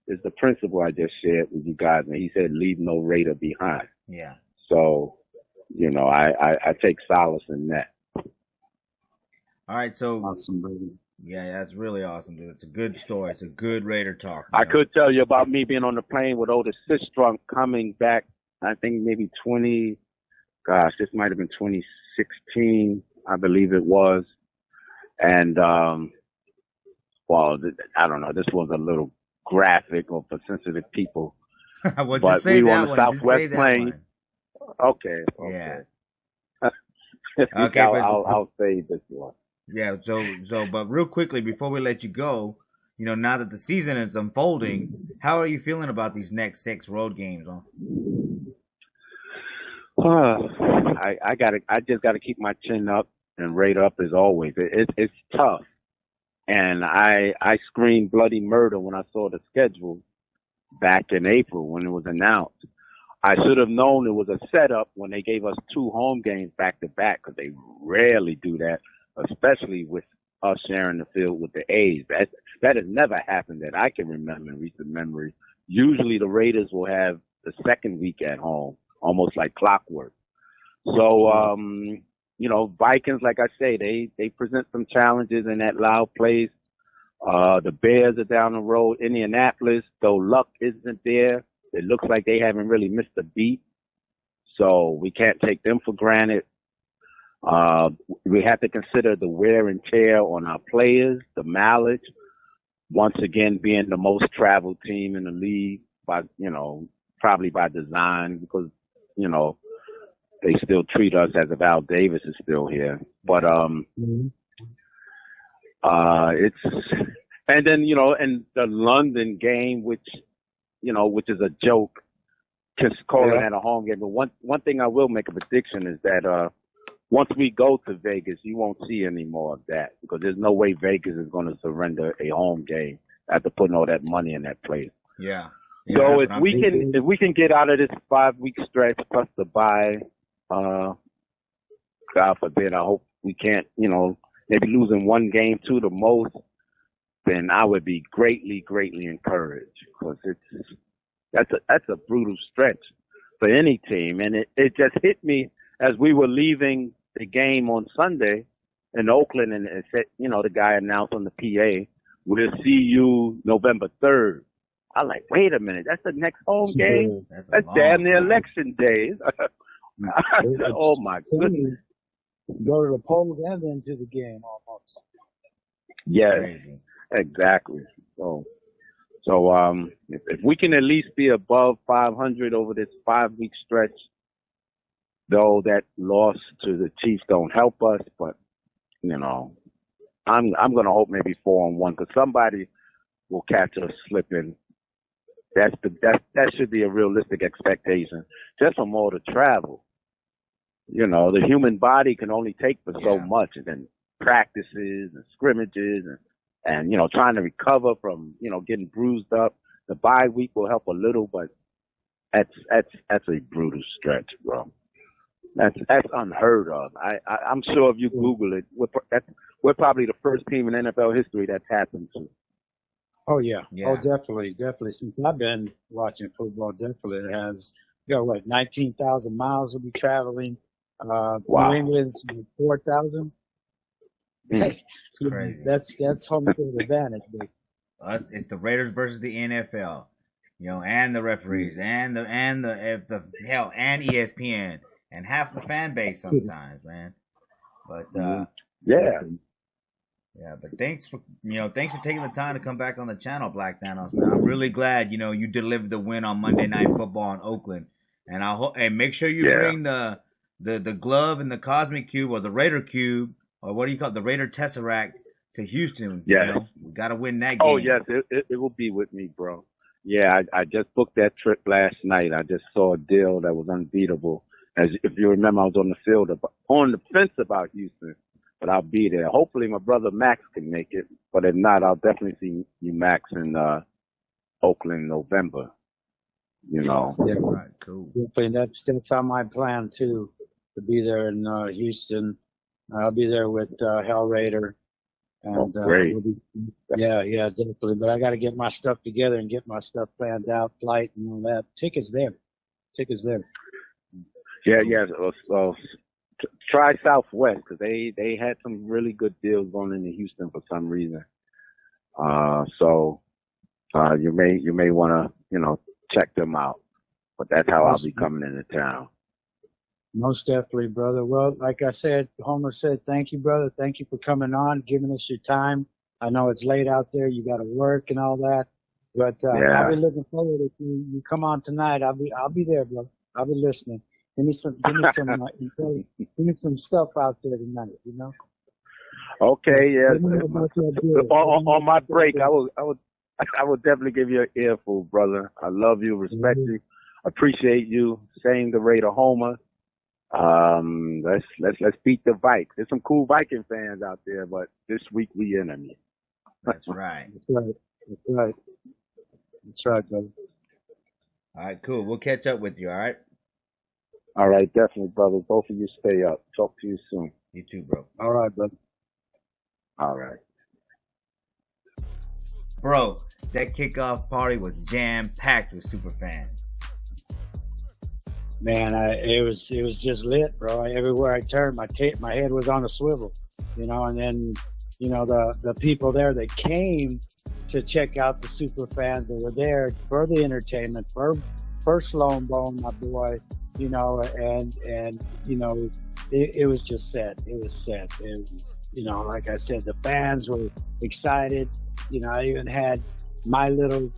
is the principle I just shared with you guys. And he said, leave no Raider behind. Yeah. So, I take solace in that. All right. So, Awesome, brother. yeah, that's really awesome, dude. It's a good story. It's a good Raider talk. I could tell you about me being on the plane with Otis Sistrunk coming back, I think maybe this might have been 2016, I believe it was. And, I don't know, this was a little graphic or for sensitive people. Well, but just say we were that on the one. Southwest Just say plane. that one. Okay. Yeah. Okay, I'll say this one. Yeah, so, but real quickly before we let you go, now that the season is unfolding, how are you feeling about these next 6 road games? I just gotta keep my chin up and rate up as always. It's tough, and I screamed bloody murder when I saw the schedule back in April when it was announced. I should have known it was a setup when they gave us 2 home games back to back because they rarely do that, especially with us sharing the field with the A's. That has never happened that I can remember in recent memory. Usually the Raiders will have the second week at home, almost like clockwork. So, Vikings, like I say, they present some challenges in that loud place. The Bears are down the road. Indianapolis, though luck isn't there, it looks like they haven't really missed a beat. So we can't take them for granted. We have to consider the wear and tear on our players, the mileage, once again being the most traveled team in the league by, probably by design because, they still treat us as if Al Davis is still here. But, and then, and the London game, which is a joke, just calling at a home game. But one thing I will make a prediction is that, once we go to Vegas, you won't see any more of that because there's no way Vegas is going to surrender a home game after putting all that money in that place. Yeah. So if we can get out of this 5-week stretch plus the bye, God forbid, I hope we can't, maybe losing 1 game to the most, then I would be greatly, greatly encouraged because that's a brutal stretch for any team. And it just hit me as we were leaving the game on Sunday in Oakland, and it said, the guy announced on the PA, we'll see you November 3rd. I'm like, wait a minute, that's the next home game? That's damn near election day. I said, oh my goodness. Go to the polls and then to the game almost. Yes, exactly. So if we can at least be above 500 over this 5-week stretch, though that loss to the Chiefs don't help us, but I'm gonna hope maybe 4-1 because somebody will catch us slipping. That should be a realistic expectation just from all the travel. The human body can only take for so much, and then practices and scrimmages and trying to recover from getting bruised up. The bye week will help a little, but that's a brutal stretch, bro. That's unheard of. I'm sure if you Google it, we're probably the first team in NFL history that's happened to. Oh yeah. Oh definitely. Since I've been watching football, definitely it has. 19,000 miles will be traveling. Wow. New England's 4,000. It's crazy. That's home field advantage, basically. It's the Raiders versus the NFL. you know, and the referees, and ESPN, and half the fan base sometimes, man. But yeah. But thanks for taking the time to come back on the channel, Black Thanos, man. I'm really glad, you know, you delivered the win on Monday Night Football in Oakland, and make sure you bring the glove and the Cosmic Cube or the Raider Cube or what do you call it, the Raider Tesseract to Houston. Yeah, you know? We got to win that game. Oh yes, it will be with me, bro. Yeah, I just booked that trip last night. I just saw a deal that was unbeatable. As if you remember, I was on the field on the fence about Houston. But I'll be there. Hopefully my brother Max can make it. But if not, I'll definitely see you, Max, in Oakland in November. You know. Yeah, right, cool. That's on my plan too, to be there in Houston. I'll be there with Hell Raider. And, great. Yeah, definitely. But I got to get my stuff together and get my stuff planned out, flight and all that. Tickets there. Yeah. So try Southwest because they had some really good deals going into Houston for some reason. So you may want to, you know, check them out. But that's how I'll be coming into town. Most definitely, brother. Well, like I said, Homer said, thank you, brother. Thank you for coming on, giving us your time. I know it's late out there. You got to work and all that. But I'll be looking forward if you come on tonight. I'll be there, brother. I'll be listening. Give me some stuff out there tonight, you know. Okay, yeah. On my break, I will definitely give you an earful, brother. I love you, respect you, appreciate you. Saying the Raider Homer. Let's beat the Vikes. There's some cool Viking fans out there, but this week we enemy. That's right. That's right, brother. All right, cool. We'll catch up with you. All right. All right, definitely, brother. Both of you stay up. Talk to you soon. You too, bro. All right, brother. All right. Bro, that kickoff party was jam-packed with Superfans. Man, it was just lit, bro. Everywhere I turned, my head was on a swivel, you know. And then, you know, the people there that came to check out the Superfans that were there for the entertainment, for Sloan Bone, my boy, you know, and you know, it was just set. It was set. You know, like I said, the fans were excited. You know, I even had my little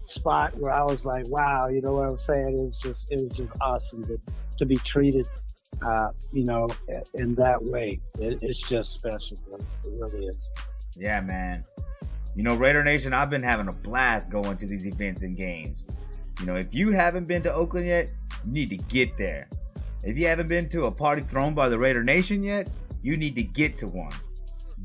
spot where I was like, wow, you know what I'm saying? It was just awesome to be treated, you know, in that way. It's just special, bro. It really is. Yeah, man. You know, Raider Nation, I've been having a blast going to these events and games. You know, if you haven't been to Oakland yet, you need to get there. If you haven't been to a party thrown by the Raider Nation yet, you need to get to one.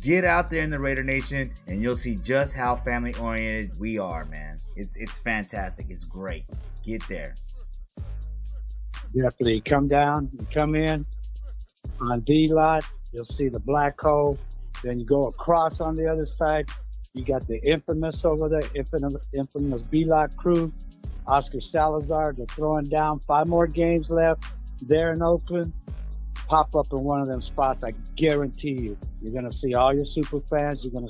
Get out there in the Raider Nation and you'll see just how family oriented we are, man. It's fantastic. It's great. Get there. Definitely. Come down, you come in on D lot, you'll see the black hole. Then you go across on the other side. You got the infamous over there, infamous B lot crew. Oscar Salazar, they're throwing down 5 more games left there in Oakland. Pop up in one of them spots. I guarantee you, you're gonna see all your super fans. You're gonna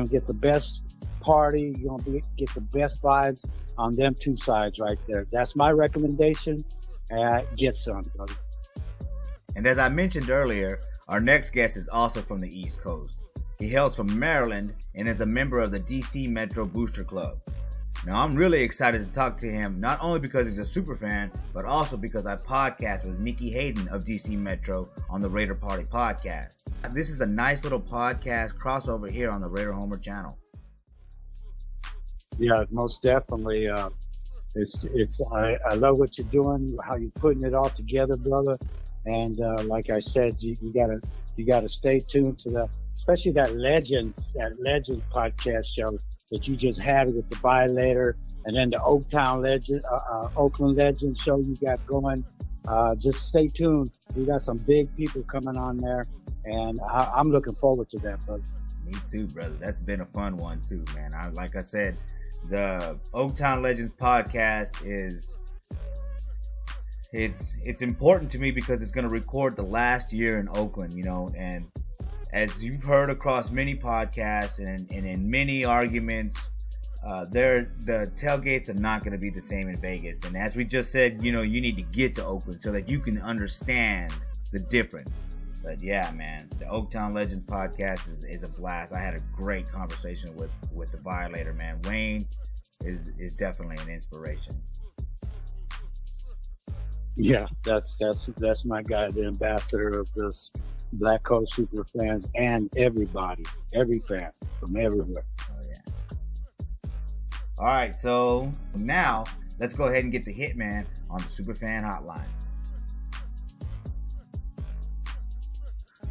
get the best party. You're gonna get the best vibes on them 2 sides right there. That's my recommendation. Get some, brother. And as I mentioned earlier, our next guest is also from the East Coast. He hails from Maryland and is a member of the DC Metro Booster Club. Now, I'm really excited to talk to him, not only because he's a super fan, but also because I podcast with Nikki Hayden of DC Metro on the Raider Party podcast. This is a nice little podcast crossover here on the Raider Homer channel. Yeah, most definitely. I love what you're doing, how you're putting it all together, brother. And like I said, you gotta stay tuned to especially that Legends podcast show that you just had with the Violator, and then the Oakland Legends show you got going. Just stay tuned. We got some big people coming on there, and I'm looking forward to that, brother. Me too, brother. That's been a fun one too, man. Like I said, the Oaktown Legends podcast it's important to me because it's going to record the last year in Oakland, you know, and as you've heard across many podcasts and in many arguments, the tailgates are not going to be the same in Vegas. And as we just said, you need to get to Oakland so that you can understand the difference. But yeah, man, the Oaktown Legends podcast is a blast. I had a great conversation with the Violator, man. Wayne is definitely an inspiration. Yeah, that's my guy, the ambassador of this Black Hole Superfans, and everybody, every fan from everywhere. Oh yeah. All right, so now let's go ahead and get the Hitman on the Superfan hotline.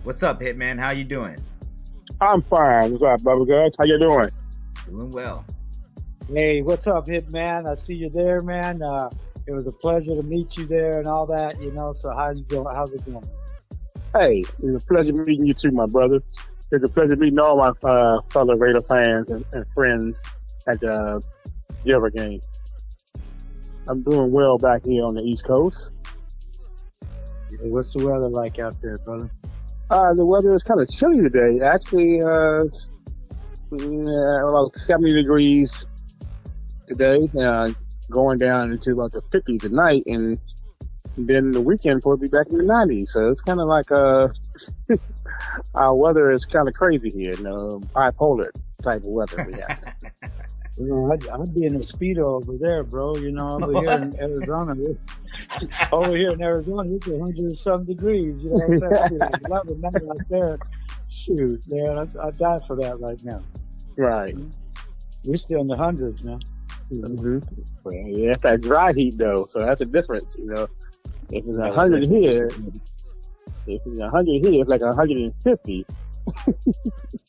What's up, Hitman? How you doing? I'm fine. What's up, Bubba Guts? How you doing? Doing well. Hey, what's up, Hitman? I see you there, man. It was a pleasure to meet you there and all that, so how you doing? How's it going? Hey, it's a pleasure meeting you too, my brother. It's a pleasure meeting all my fellow Raider fans and friends at the River game. I'm doing well back here on the East Coast. Hey, what's the weather like out there, brother? The weather is kind of chilly today. Actually, about 70 degrees today. Going down into about the 50s tonight, and then the weekend will be back in the 90s. So it's kind of like our weather is kind of crazy here. Bipolar type of weather we have. I'd be in a Speedo over there, bro. Over here in Arizona. Over here in Arizona, it's 100-some degrees. You know what I'm saying? I'd be like 11 night out there. Shoot, man, I'd die for that right now. Right. We're still in the hundreds, man. Mm-hmm. Well, yeah, it's that dry heat though, so that's a difference. If it's 100 here, it's like 150.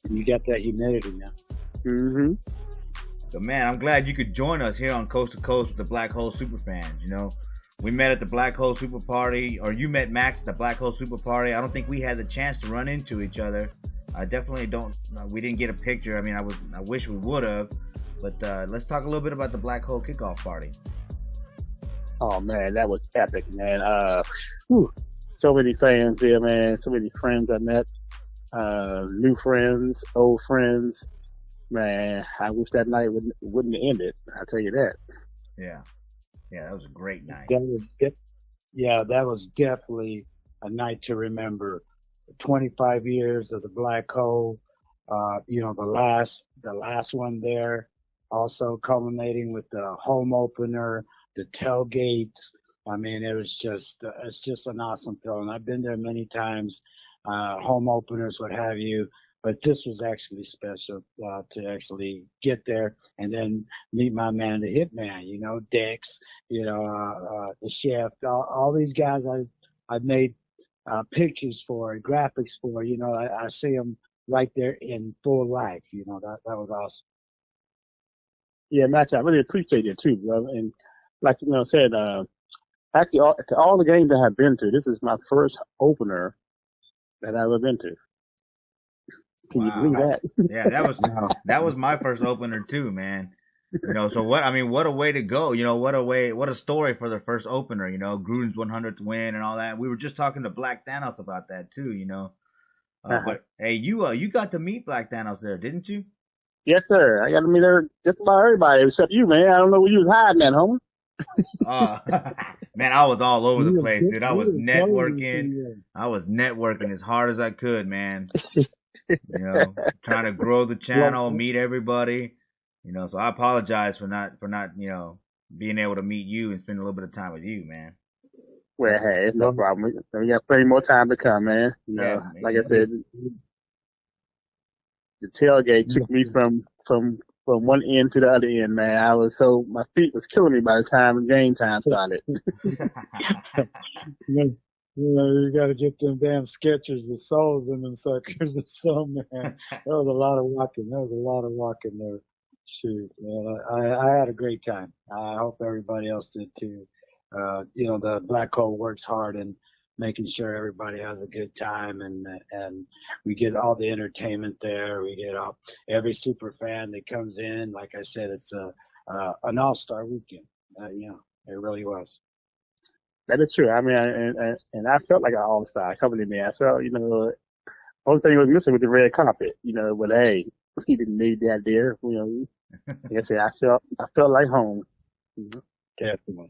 You got that humidity now. Mm-hmm. So man, I'm glad you could join us here on Coast to Coast with the Black Hole Superfans. We met at the Black Hole Super Party, or you met Max at the Black Hole Super Party. I don't think we had the chance to run into each other. I definitely don't. We didn't get a picture. I mean, I wish we would have. But let's talk a little bit about the Black Hole Kickoff Party. Oh man, that was epic, man. So many fans there, man. So many friends I met. New friends, old friends. Man, I wish that night wouldn't have ended. I'll tell you that. Yeah, that was a great night. That was definitely a night to remember. 25 years of the Black Hole. The last one there. Also culminating with the home opener, the tailgates. I mean, it's just an awesome feeling. I've been there many times, home openers, what have you. But this was actually special to actually get there and then meet my man, the Hitman. Dex, the chef, all these guys I've made pictures for, graphics for. I see them right there in full life. That was awesome. Yeah, Max, I really appreciate it too, bro. And like I said, actually, all the games that I've been to, this is my first opener that I've ever been to. Can you believe that? Yeah, that was my first opener too, man. So what a way to go. What a story for the first opener. Gruden's 100th win and all that. We were just talking to Black Thanos about that too. But hey, you got to meet Black Thanos there, didn't you? Yes, sir. I got to meet just about everybody except you, man. I don't know where you was hiding at, homie. Man, I was all over the place, dude. I was networking. I was networking as hard as I could, man. Trying to grow the channel, meet everybody. So I apologize for not being able to meet you and spend a little bit of time with you, man. Well, hey, it's no problem. We got plenty more time to come, man. Like I said, the tailgate took me from one end to the other end, man. My feet was killing me by the time game time started. You got to get them damn Skechers with soles in them suckers or something, man. There was a lot of walking there. Shoot, man. I had a great time. I hope everybody else did too. The Black Hole works hard in making sure everybody has a good time, and we get all the entertainment there. We get every super fan that comes in. Like I said, it's an all-star weekend. It really was. That is true. I mean, and I felt like an all-star coming in there. I felt, only thing was missing was the red carpet, but hey, he didn't need that there. Yes, I felt like home. Definitely.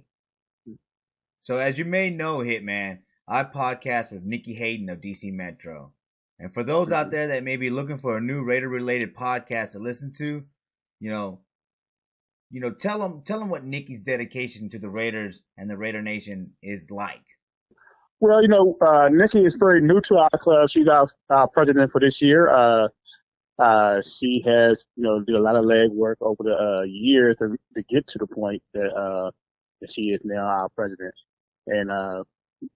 So as you may know, Hitman, I podcast with Nikki Hayden of DC Metro. And for those out there that may be looking for a new Raider-related podcast to listen to, tell them what Nikki's dedication to the Raiders and the Raider Nation is like. Well, Nikki is very new to our club. She's our president for this year. She has, did a lot of leg work over the years to get to the point that she is now our president. And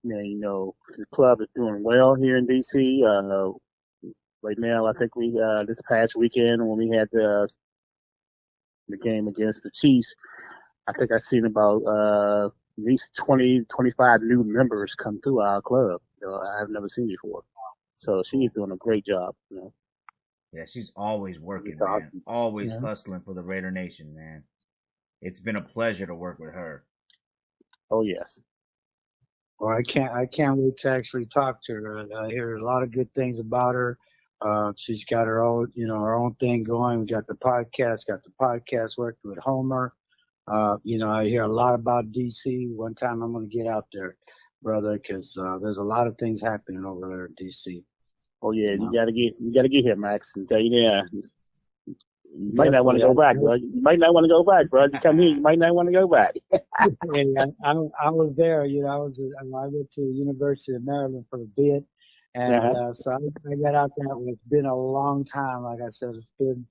the club is doing well here in DC. Right now, I think we this past weekend when we had the game against the Chiefs, I think I've seen about at least 20, 25 new members come through our club. I've never seen before. So she's doing a great job. Yeah, she's always working, man. Always hustling for the Raider Nation, man. It's been a pleasure to work with her. Oh yes. Well, I can't wait to actually talk to her. I hear a lot of good things about her. She's got her own thing going. We got the podcast working with Homer. I hear a lot about DC. One time I'm going to get out there, brother, because there's a lot of things happening over there in DC. Oh yeah, you gotta get here, Max, and tell you there. You might not want to go back, bro. You might not want to go back, bro. You come here, you might not want to go back. I was there. I went to the University of Maryland for a bit, and so I got out there. It's been a long time. Like I said, it's been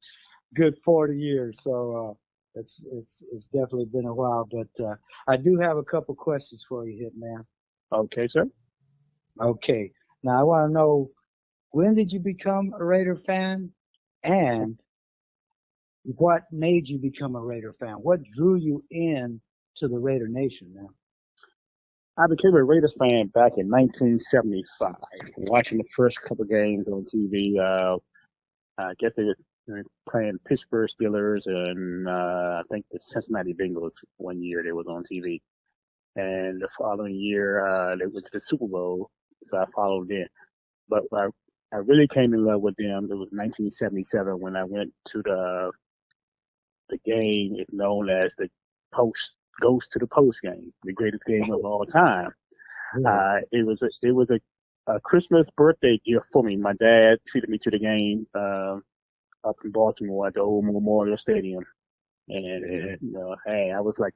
good 40 years. So it's definitely been a while. But I do have a couple questions for you, Hitman. Okay, sir. Okay. Now I want to know, when did you become a Raider fan, and what made you become a Raider fan? What drew you in to the Raider Nation, man? I became a Raiders fan back in 1975, watching the first couple games on TV. I guess they were playing Pittsburgh Steelers and I think the Cincinnati Bengals one year they was on TV. And the following year, they went to the Super Bowl, so I followed them. But I really came in love with them. It was 1977 when I went to the game. It's known as the Goes to the Post game, the greatest game of all time. It was a Christmas birthday gift for me. My dad treated me to the game up in Baltimore at the old Memorial Stadium, and hey, I was like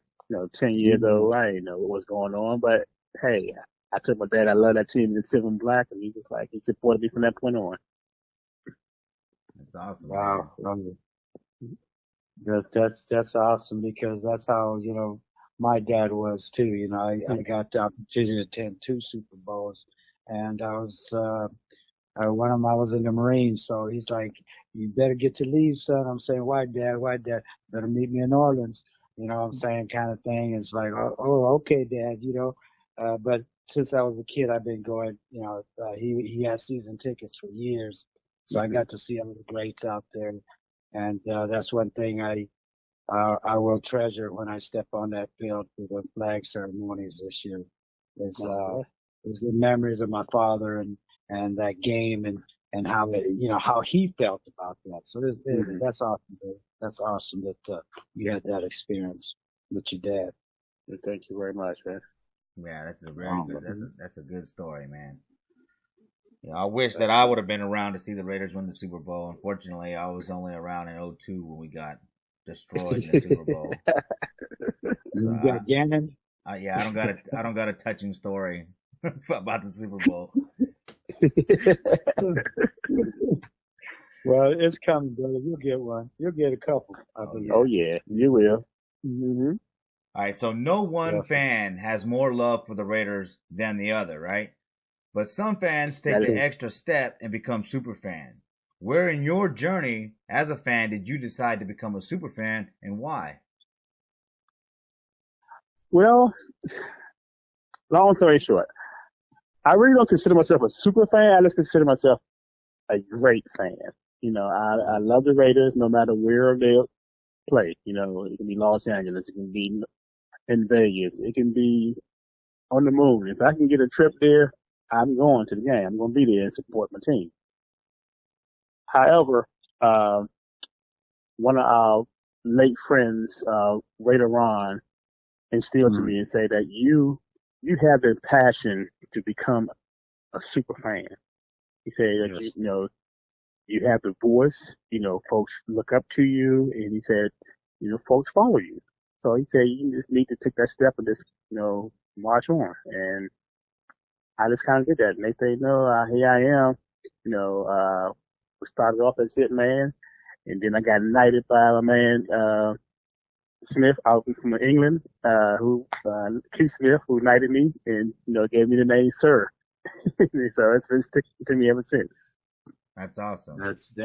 10 years old. I didn't know what was going on, but hey, I told my dad I love that team in silver and black, and he supported me from that point on. That's awesome. Wow. That's awesome, because that's how, my dad was too. I got the opportunity to attend 2 Super Bowls, and I was, one of them, I was in the Marines. So he's like, you better get to leave, son. I'm saying, why, Dad? Better meet me in New Orleans. What I'm saying, kind of thing. It's like, oh, okay, Dad, but since I was a kid, I've been going, he has season tickets for years. So I got to see all the greats out there. And that's one thing I will treasure when I step on that field for the flag ceremonies this year. Is the memories of my father and that game and how how he felt about that. So that's awesome. That's awesome that you had that experience with your dad. Thank you very much, man. Yeah, that's a very good. That's a good story, man. I wish that I would have been around to see the Raiders win the Super Bowl. Unfortunately, I was only around in 2002 when we got destroyed in the Super Bowl. You got Gannon? Yeah, I don't got a touching story about the Super Bowl. Well, it's coming, brother. You'll get one. You'll get a couple, I believe. Oh yeah, you will. Mm-hmm. All right, so no one fan has more love for the Raiders than the other, right? But some fans take the extra step and become super fans. Where in your journey as a fan did you decide to become a super fan, and why? Well, long story short, I really don't consider myself a super fan. I just consider myself a great fan. I love the Raiders no matter where they play. It can be Los Angeles, it can be in Vegas, it can be on the moon. If I can get a trip there, I'm going to the game. I'm going to be there and support my team. However, one of our late friends, later on, instilled to me and say that you have the passion to become a super fan. He said that Yes. you have the voice, folks look up to you, and he said, folks follow you. So he said you just need to take that step and just, march on. And I just kind of did that. And they say, no, here I am. We started off as Hitman, and then I got knighted by a man, Smith out from England, Keith Smith, who knighted me and, gave me the name Sir. So it's been sticking to me ever since. That's awesome. That's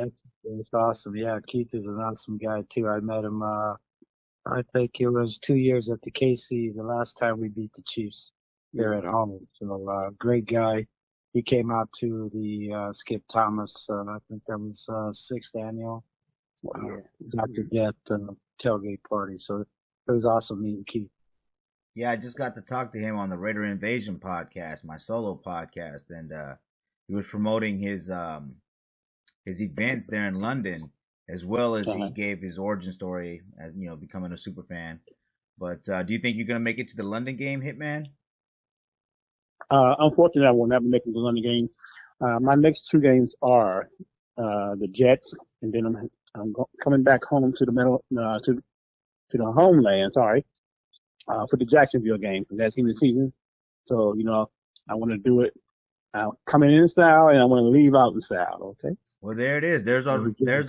awesome. Yeah, Keith is an awesome guy too. I met him. I think it was 2 years at the KC the last time we beat the Chiefs here at home. So great guy. He came out to the Skip Thomas. I think that was 6th annual Dr. Death tailgate party. So it was awesome meeting Keith. Yeah, I just got to talk to him on the Raider Invasion podcast, my solo podcast, and he was promoting his events there in London, as well as he gave his origin story as becoming a super fan. But do you think you're gonna make it to the London game, Hitman? Unfortunately, I will not be making the London game. My next 2 games are the Jets, and then I'm coming back home to the to the homeland. Sorry, for the Jacksonville game. That's in the season. So I want to do it coming in style, and I want to leave out in style. Okay. Well, there it is. There's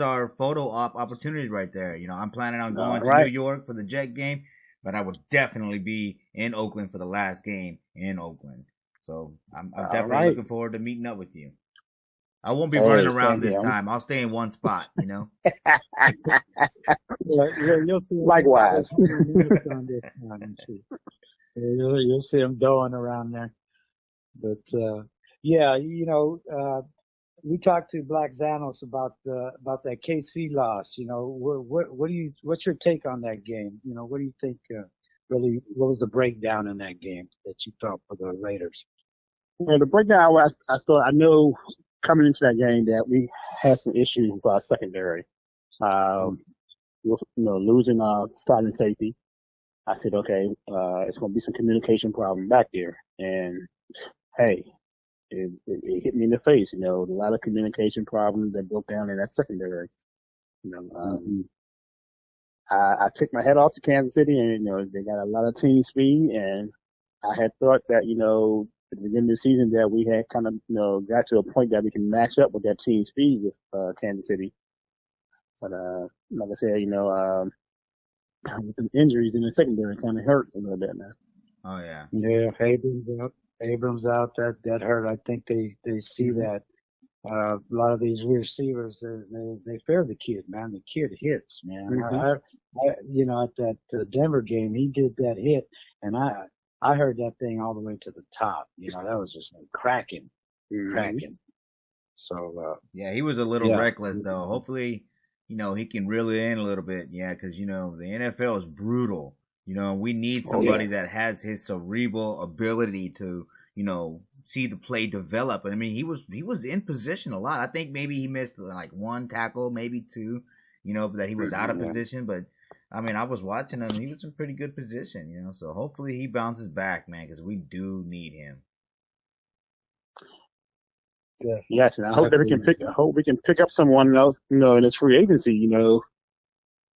our photo op opportunity right there. I'm planning on going to New York for the Jet game, but I will definitely be in Oakland for the last game in Oakland. So I'm definitely looking forward to meeting up with you. I won't be running around this time. I'll stay in one spot, Likewise. You'll see him going around there. But we talked to Black Thanos about that KC loss. What's your take on that game? What do you think? Really, what was the breakdown in that game that you felt for the Raiders? Well, the breakdown, I know coming into that game that we had some issues with our secondary. Losing our starting safety. I said, okay, it's going to be some communication problem back there. And hey, it hit me in the face. A lot of communication problems that broke down in that secondary. I took my head off to Kansas City, and they got a lot of team speed, and I had thought that at the beginning of the season that we had kind of got to a point that we can match up with that team speed with Kansas City. But like I said, with the injuries in the secondary, kind of hurt a little bit now. Oh yeah. Yeah, Abrams out. That hurt. I think they see that. A lot of these receivers, they fear the kid, man. The kid hits, man. Mm-hmm. At that Denver game, he did that hit, and I heard that thing all the way to the top. That was just like cracking. So yeah, he was a little reckless though. Hopefully, he can reel it in a little bit. Yeah, because the NFL is brutal. We need somebody that has his cerebral ability to see the play develop. And I mean, he was in position a lot. I think maybe he missed like 1 tackle, maybe 2, that he was out of position. But I mean, I was watching him. He was in pretty good position, So hopefully he bounces back, man, because we do need him. Yes, and I hope that we can pick up someone else, in this free agency,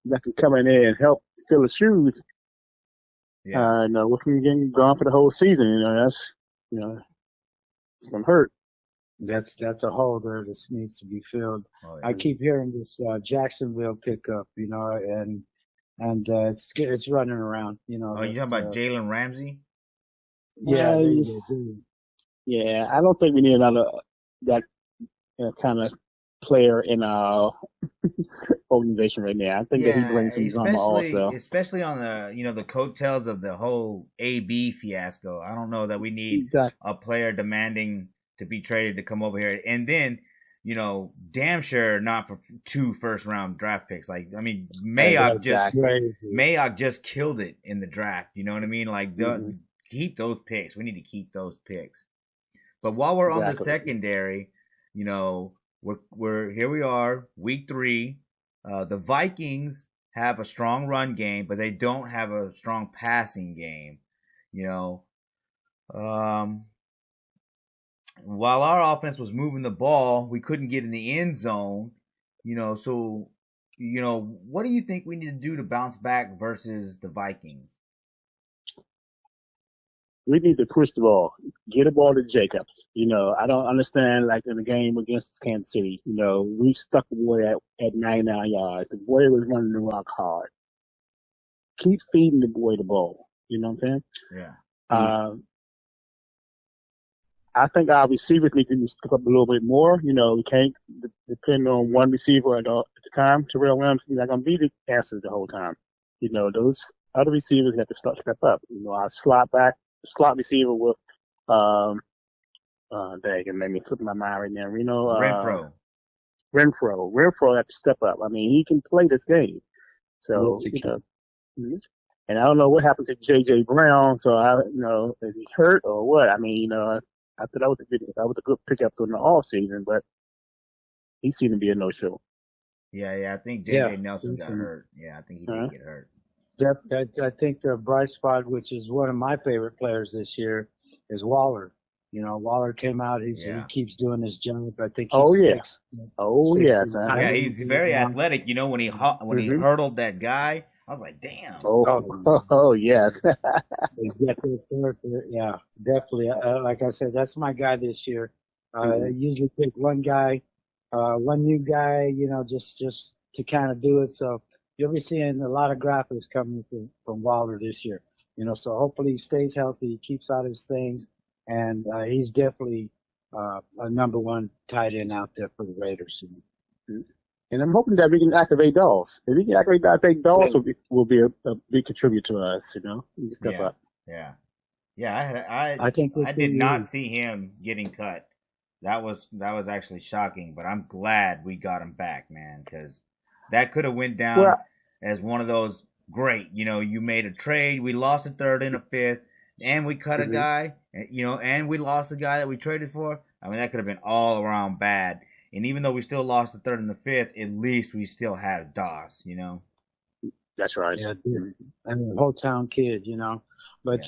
that can come in there and help fill the shoes. Yeah. With him getting gone for the whole season, that's it's gonna hurt. That's a hole there that needs to be filled. Oh, yeah. I keep hearing this Jacksonville pickup, and it's running around, Oh, you talking about Jalen Ramsey? Yeah. Yeah, I don't think we need another that kind of player in our organization right now. I think that he brings some drama also. Especially on the the coattails of the whole AB fiasco. I don't know that we need a player demanding to be traded to come over here. And then, damn sure not for 2 first-round draft picks. Like, I mean, Mayock just killed it in the draft. You know what I mean? Like, keep those picks. We need to keep those picks. But while we're on the secondary, we're here we are, week 3. The Vikings have a strong run game, but they don't have a strong passing game. You know, while our offense was moving the ball, we couldn't get in the end zone. You know, so, you know, what do you think we need to do to bounce back versus the Vikings? We need to push the ball, get the ball to Jacobs. You know, I don't understand, like in the game against Kansas City, you know, we stuck the boy at 99 yards. The boy was running the rock hard. Keep feeding the boy the ball. You know what I'm saying? Yeah. I think our receivers need to step up a little bit more. You know, we can't depend on one receiver at the time. Terrell Williams is not going to be the answer the whole time. You know, those other receivers got to step up. You know, our slot receiver with, dang, it made me slip my mind right now. You know, Renfro had to step up. I mean, he can play this game. So, you know, and I don't know what happened to J.J. Brown. So, you know, is he hurt or what? I mean, you know, I thought that was a good pickup in the off season, but he seemed to be a no-show. Yeah. I think J.J. Nelson got hurt. Yeah, I think he did get hurt. I think the bright spot, which is one of my favorite players this year, is Waller. You know, Waller came out. He keeps doing his job. I think he's six. Yeah, he's very athletic. You know, when he hurdled that guy, I was like, damn. Oh yes. Yeah, definitely. Like I said, that's my guy this year. I usually pick one guy, one new guy, you know, just to kind of do it. So you'll be seeing a lot of graphics coming from Waller this year. You know, so hopefully he stays healthy, he keeps out his things, and he's definitely a number one tight end out there for the Raiders. And I'm hoping that we can activate Dawes. If we can activate Dawes, will be a big contributor to us. You know, we can step up. Yeah. I did not see him getting cut. That was actually shocking. But I'm glad we got him back, man, because that could have went down as one of those great. You know, you made a trade, we lost a third and a fifth, and we cut a guy. You know, and we lost the guy that we traded for. I mean, that could have been all around bad. And even though we still lost the third and the fifth, at least we still have Doss, you know? That's right. Yeah, I mean, whole town kid, you know? But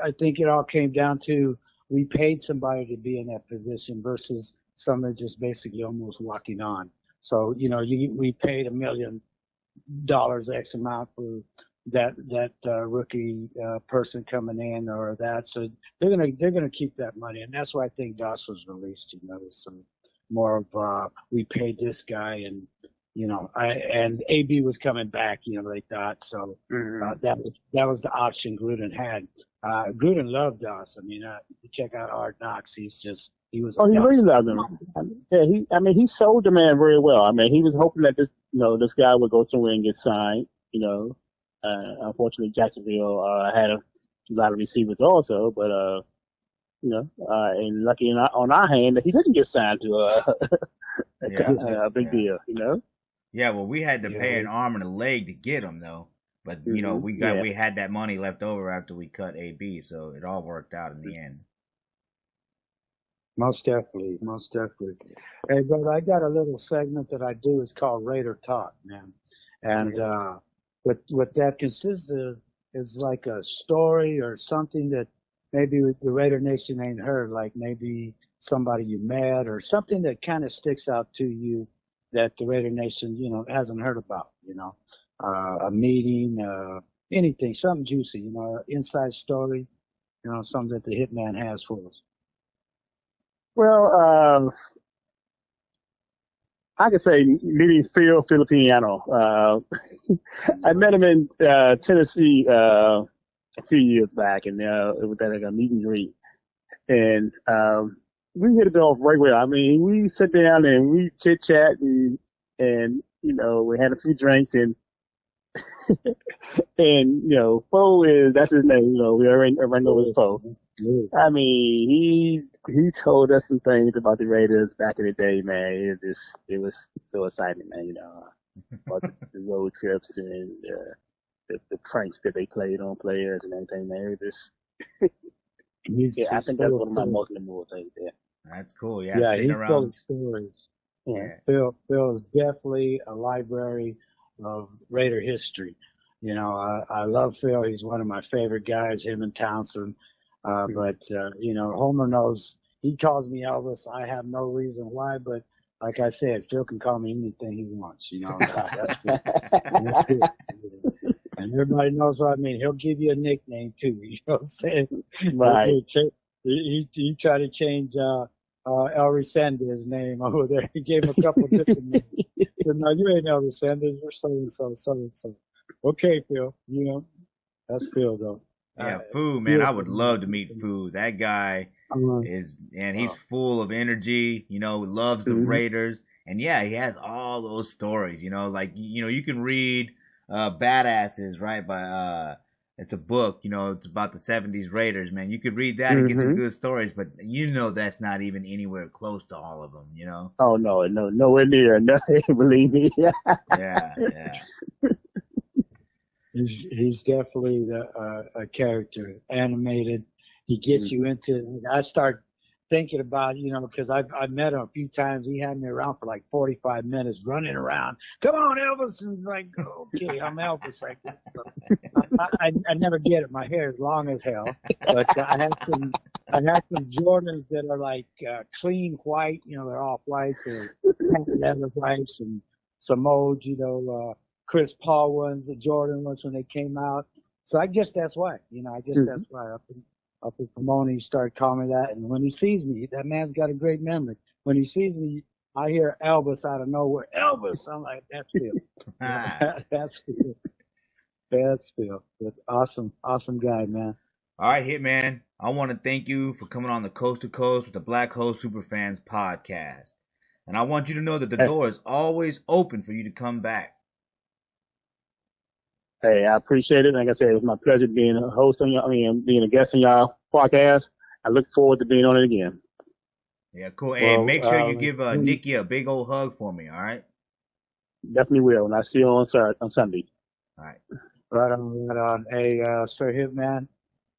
I think it all came down to we paid somebody to be in that position versus someone just basically almost walking on. So, you know, we paid $1 million X amount for that rookie person coming in or that. So they're gonna keep that money. And that's why I think Doss was released, you know, some more of we paid this guy, and you know, and AB was coming back, you know, they thought. So that was the option Gruden had. Gruden loved us. I mean, you check out Hard Knocks. He was. Oh, he really loved him. Yeah, he sold the man very well. I mean, he was hoping that this guy would go somewhere and get signed. You know, unfortunately, Jacksonville had a lot of receivers also, but you know, and lucky on our hand that he didn't get signed to a big deal, you know? Yeah, well, we had to pay an arm and a leg to get him, though. But, you know, we had that money left over after we cut AB, so it all worked out in the end. Most definitely. Hey, brother, I got a little segment that I do. It's called Raider Talk, man. And what that consists of is like a story or something that maybe the Raider Nation ain't heard, like maybe somebody you met or something that kind of sticks out to you that the Raider Nation, you know, hasn't heard about, you know, a meeting, anything, something juicy, you know, inside story, you know, something that the Hitman has for us. Well, I could say meeting Phil Filipiniano. I met him in Tennessee a few years back, and it was at like a meet and greet, and we hit it off right well. I mean, we sit down and we chit chat, and you know, we had a few drinks, and and you know, that's his name. You know, we already know his Poe. I mean, he told us some things about the Raiders back in the day, man. It was so exciting, man. You know, about the road trips and the pranks that they played on players and everything, man. I think that's one of my most memorable things there. That's cool. Yeah, he's full of stories. Yeah. Phil is definitely a library of Raider history. You know, I love Phil. He's one of my favorite guys, him and Townsend. But you know, Homer knows, he calls me Elvis. I have no reason why, but like I said, Phil can call me anything he wants, you know. That's good. That's good. And everybody knows what I mean. He'll give you a nickname too, you know what I'm saying? Right. He tried to change Elvis Sanders' name over there. He gave him a couple of different names. He said, no, you ain't Elvis Sanders, you're so-and-so, so-and-so. Okay, Phil, you know, that's Phil though. Yeah, Foo, man, I would love to meet Foo. That guy he's full of energy, you know, loves the Raiders. And yeah, he has all those stories, you know, like, you know, you can read Badasses, right, by it's a book, you know, it's about the 70s Raiders, man. You could read that and get some good stories, but you know that's not even anywhere close to all of them, you know? Oh, no, nowhere near. No, believe me. Yeah. He's definitely a character, animated. He gets you into. I start thinking about, you know, because I met him a few times. He had me around for like 45 minutes, running around. Come on, Elvis, and like, okay, I'm Elvis. Like, I never get it. My hair is long as hell, but I have some Jordans that are like clean white. You know, they're all white. They're leather whites, and some old, you know. Chris Paul ones, the Jordan ones when they came out. So I guess that's why, you know, that's why up in Pomona he started calling me that. And when he sees me, that man's got a great memory. When he sees me, I hear Elvis out of nowhere. Elvis! I'm like, that's Phil. That's Phil. That's Phil. But awesome guy, man. All right, Hitman, I want to thank you for coming on the Coast to Coast with the Black Hole Superfans podcast. And I want you to know that the door is always open for you to come back. Hey, I appreciate it. Like I said, it was my pleasure being a host being a guest on y'all podcast. I look forward to being on it again. Yeah, cool. Hey, make sure you give Nikki a big old hug for me, all right? Definitely will. And I'll see you on Sunday. All right. Right on. Hey, Sir Hitman,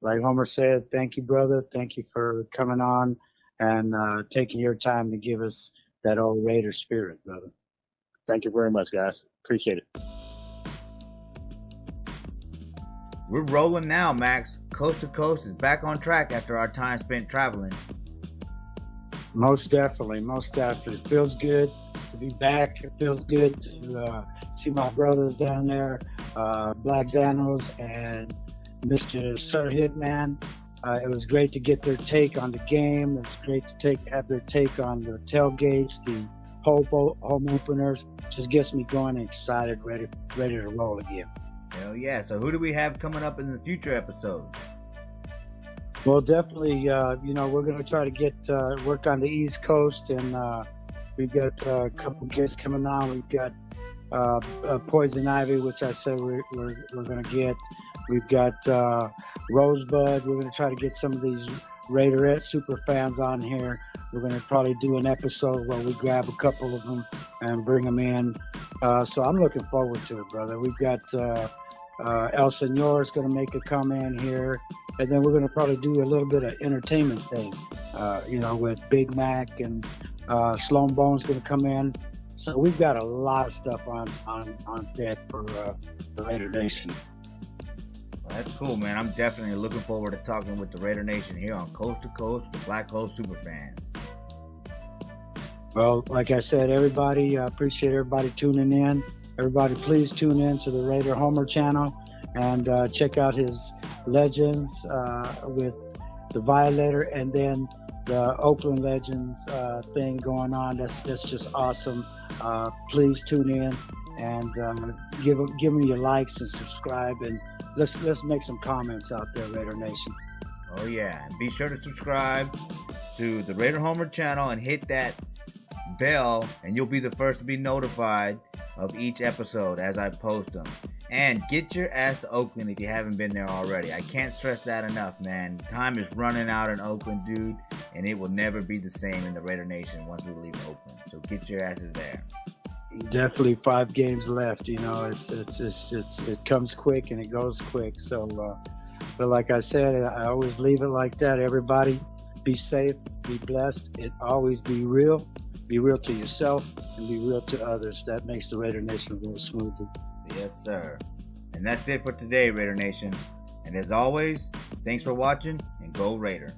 like Homer said, thank you, brother. Thank you for coming on and taking your time to give us that old Raider spirit, brother. Thank you very much, guys. Appreciate it. We're rolling now, Max. Coast to Coast is back on track after our time spent traveling. Most definitely. It feels good to be back. It feels good to see my brothers down there, Black Thanos and Mr. Sir Hitman. It was great to get their take on the game. It was great to have their take on the tailgates, the home openers. Just gets me going and excited, ready to roll again. Hell yeah. So who do we have coming up in the future episodes? Well, definitely, you know, we're going to try to get work on the East Coast, and we've got a couple guests coming on. We've got Poison Ivy, which I said we're going to get. We've got Rosebud. We're going to try to get some of these Raiderette super fans on here. We're going to probably do an episode where we grab a couple of them and bring them in. So I'm looking forward to it, brother. We've got El Senor is going to make a comment here. And then we're going to probably do a little bit of entertainment thing, you know, with Big Mac and Sloan Bone's going to come in. So we've got a lot of stuff on deck for the Raider Nation. Well, that's cool, man. I'm definitely looking forward to talking with the Raider Nation here on Coast to Coast with Black Hole Superfans. Well, like I said, everybody, I appreciate everybody tuning in. Everybody, please tune in to the Raider Homer channel and check out his Legends with the Violator and then the Oakland Legends thing going on. That's just awesome. Please tune in and give me your likes and subscribe, and let's make some comments out there, Raider Nation. Oh yeah, and be sure to subscribe to the Raider Homer channel and hit that bell, and you'll be the first to be notified of each episode as I post them. And get your ass to Oakland if you haven't been there already. I can't stress that enough, man. Time is running out in Oakland, dude, and it will never be the same in the Raider Nation once we leave Oakland. So get your asses there. Definitely 5 games left. You know, it comes quick and it goes quick. So, but like I said, I always leave it like that. Everybody, be safe, be blessed, and always be real. Be real to yourself and be real to others. That makes the Raider Nation go smoother. Yes, sir. And that's it for today, Raider Nation. And as always, thanks for watching, and go Raider.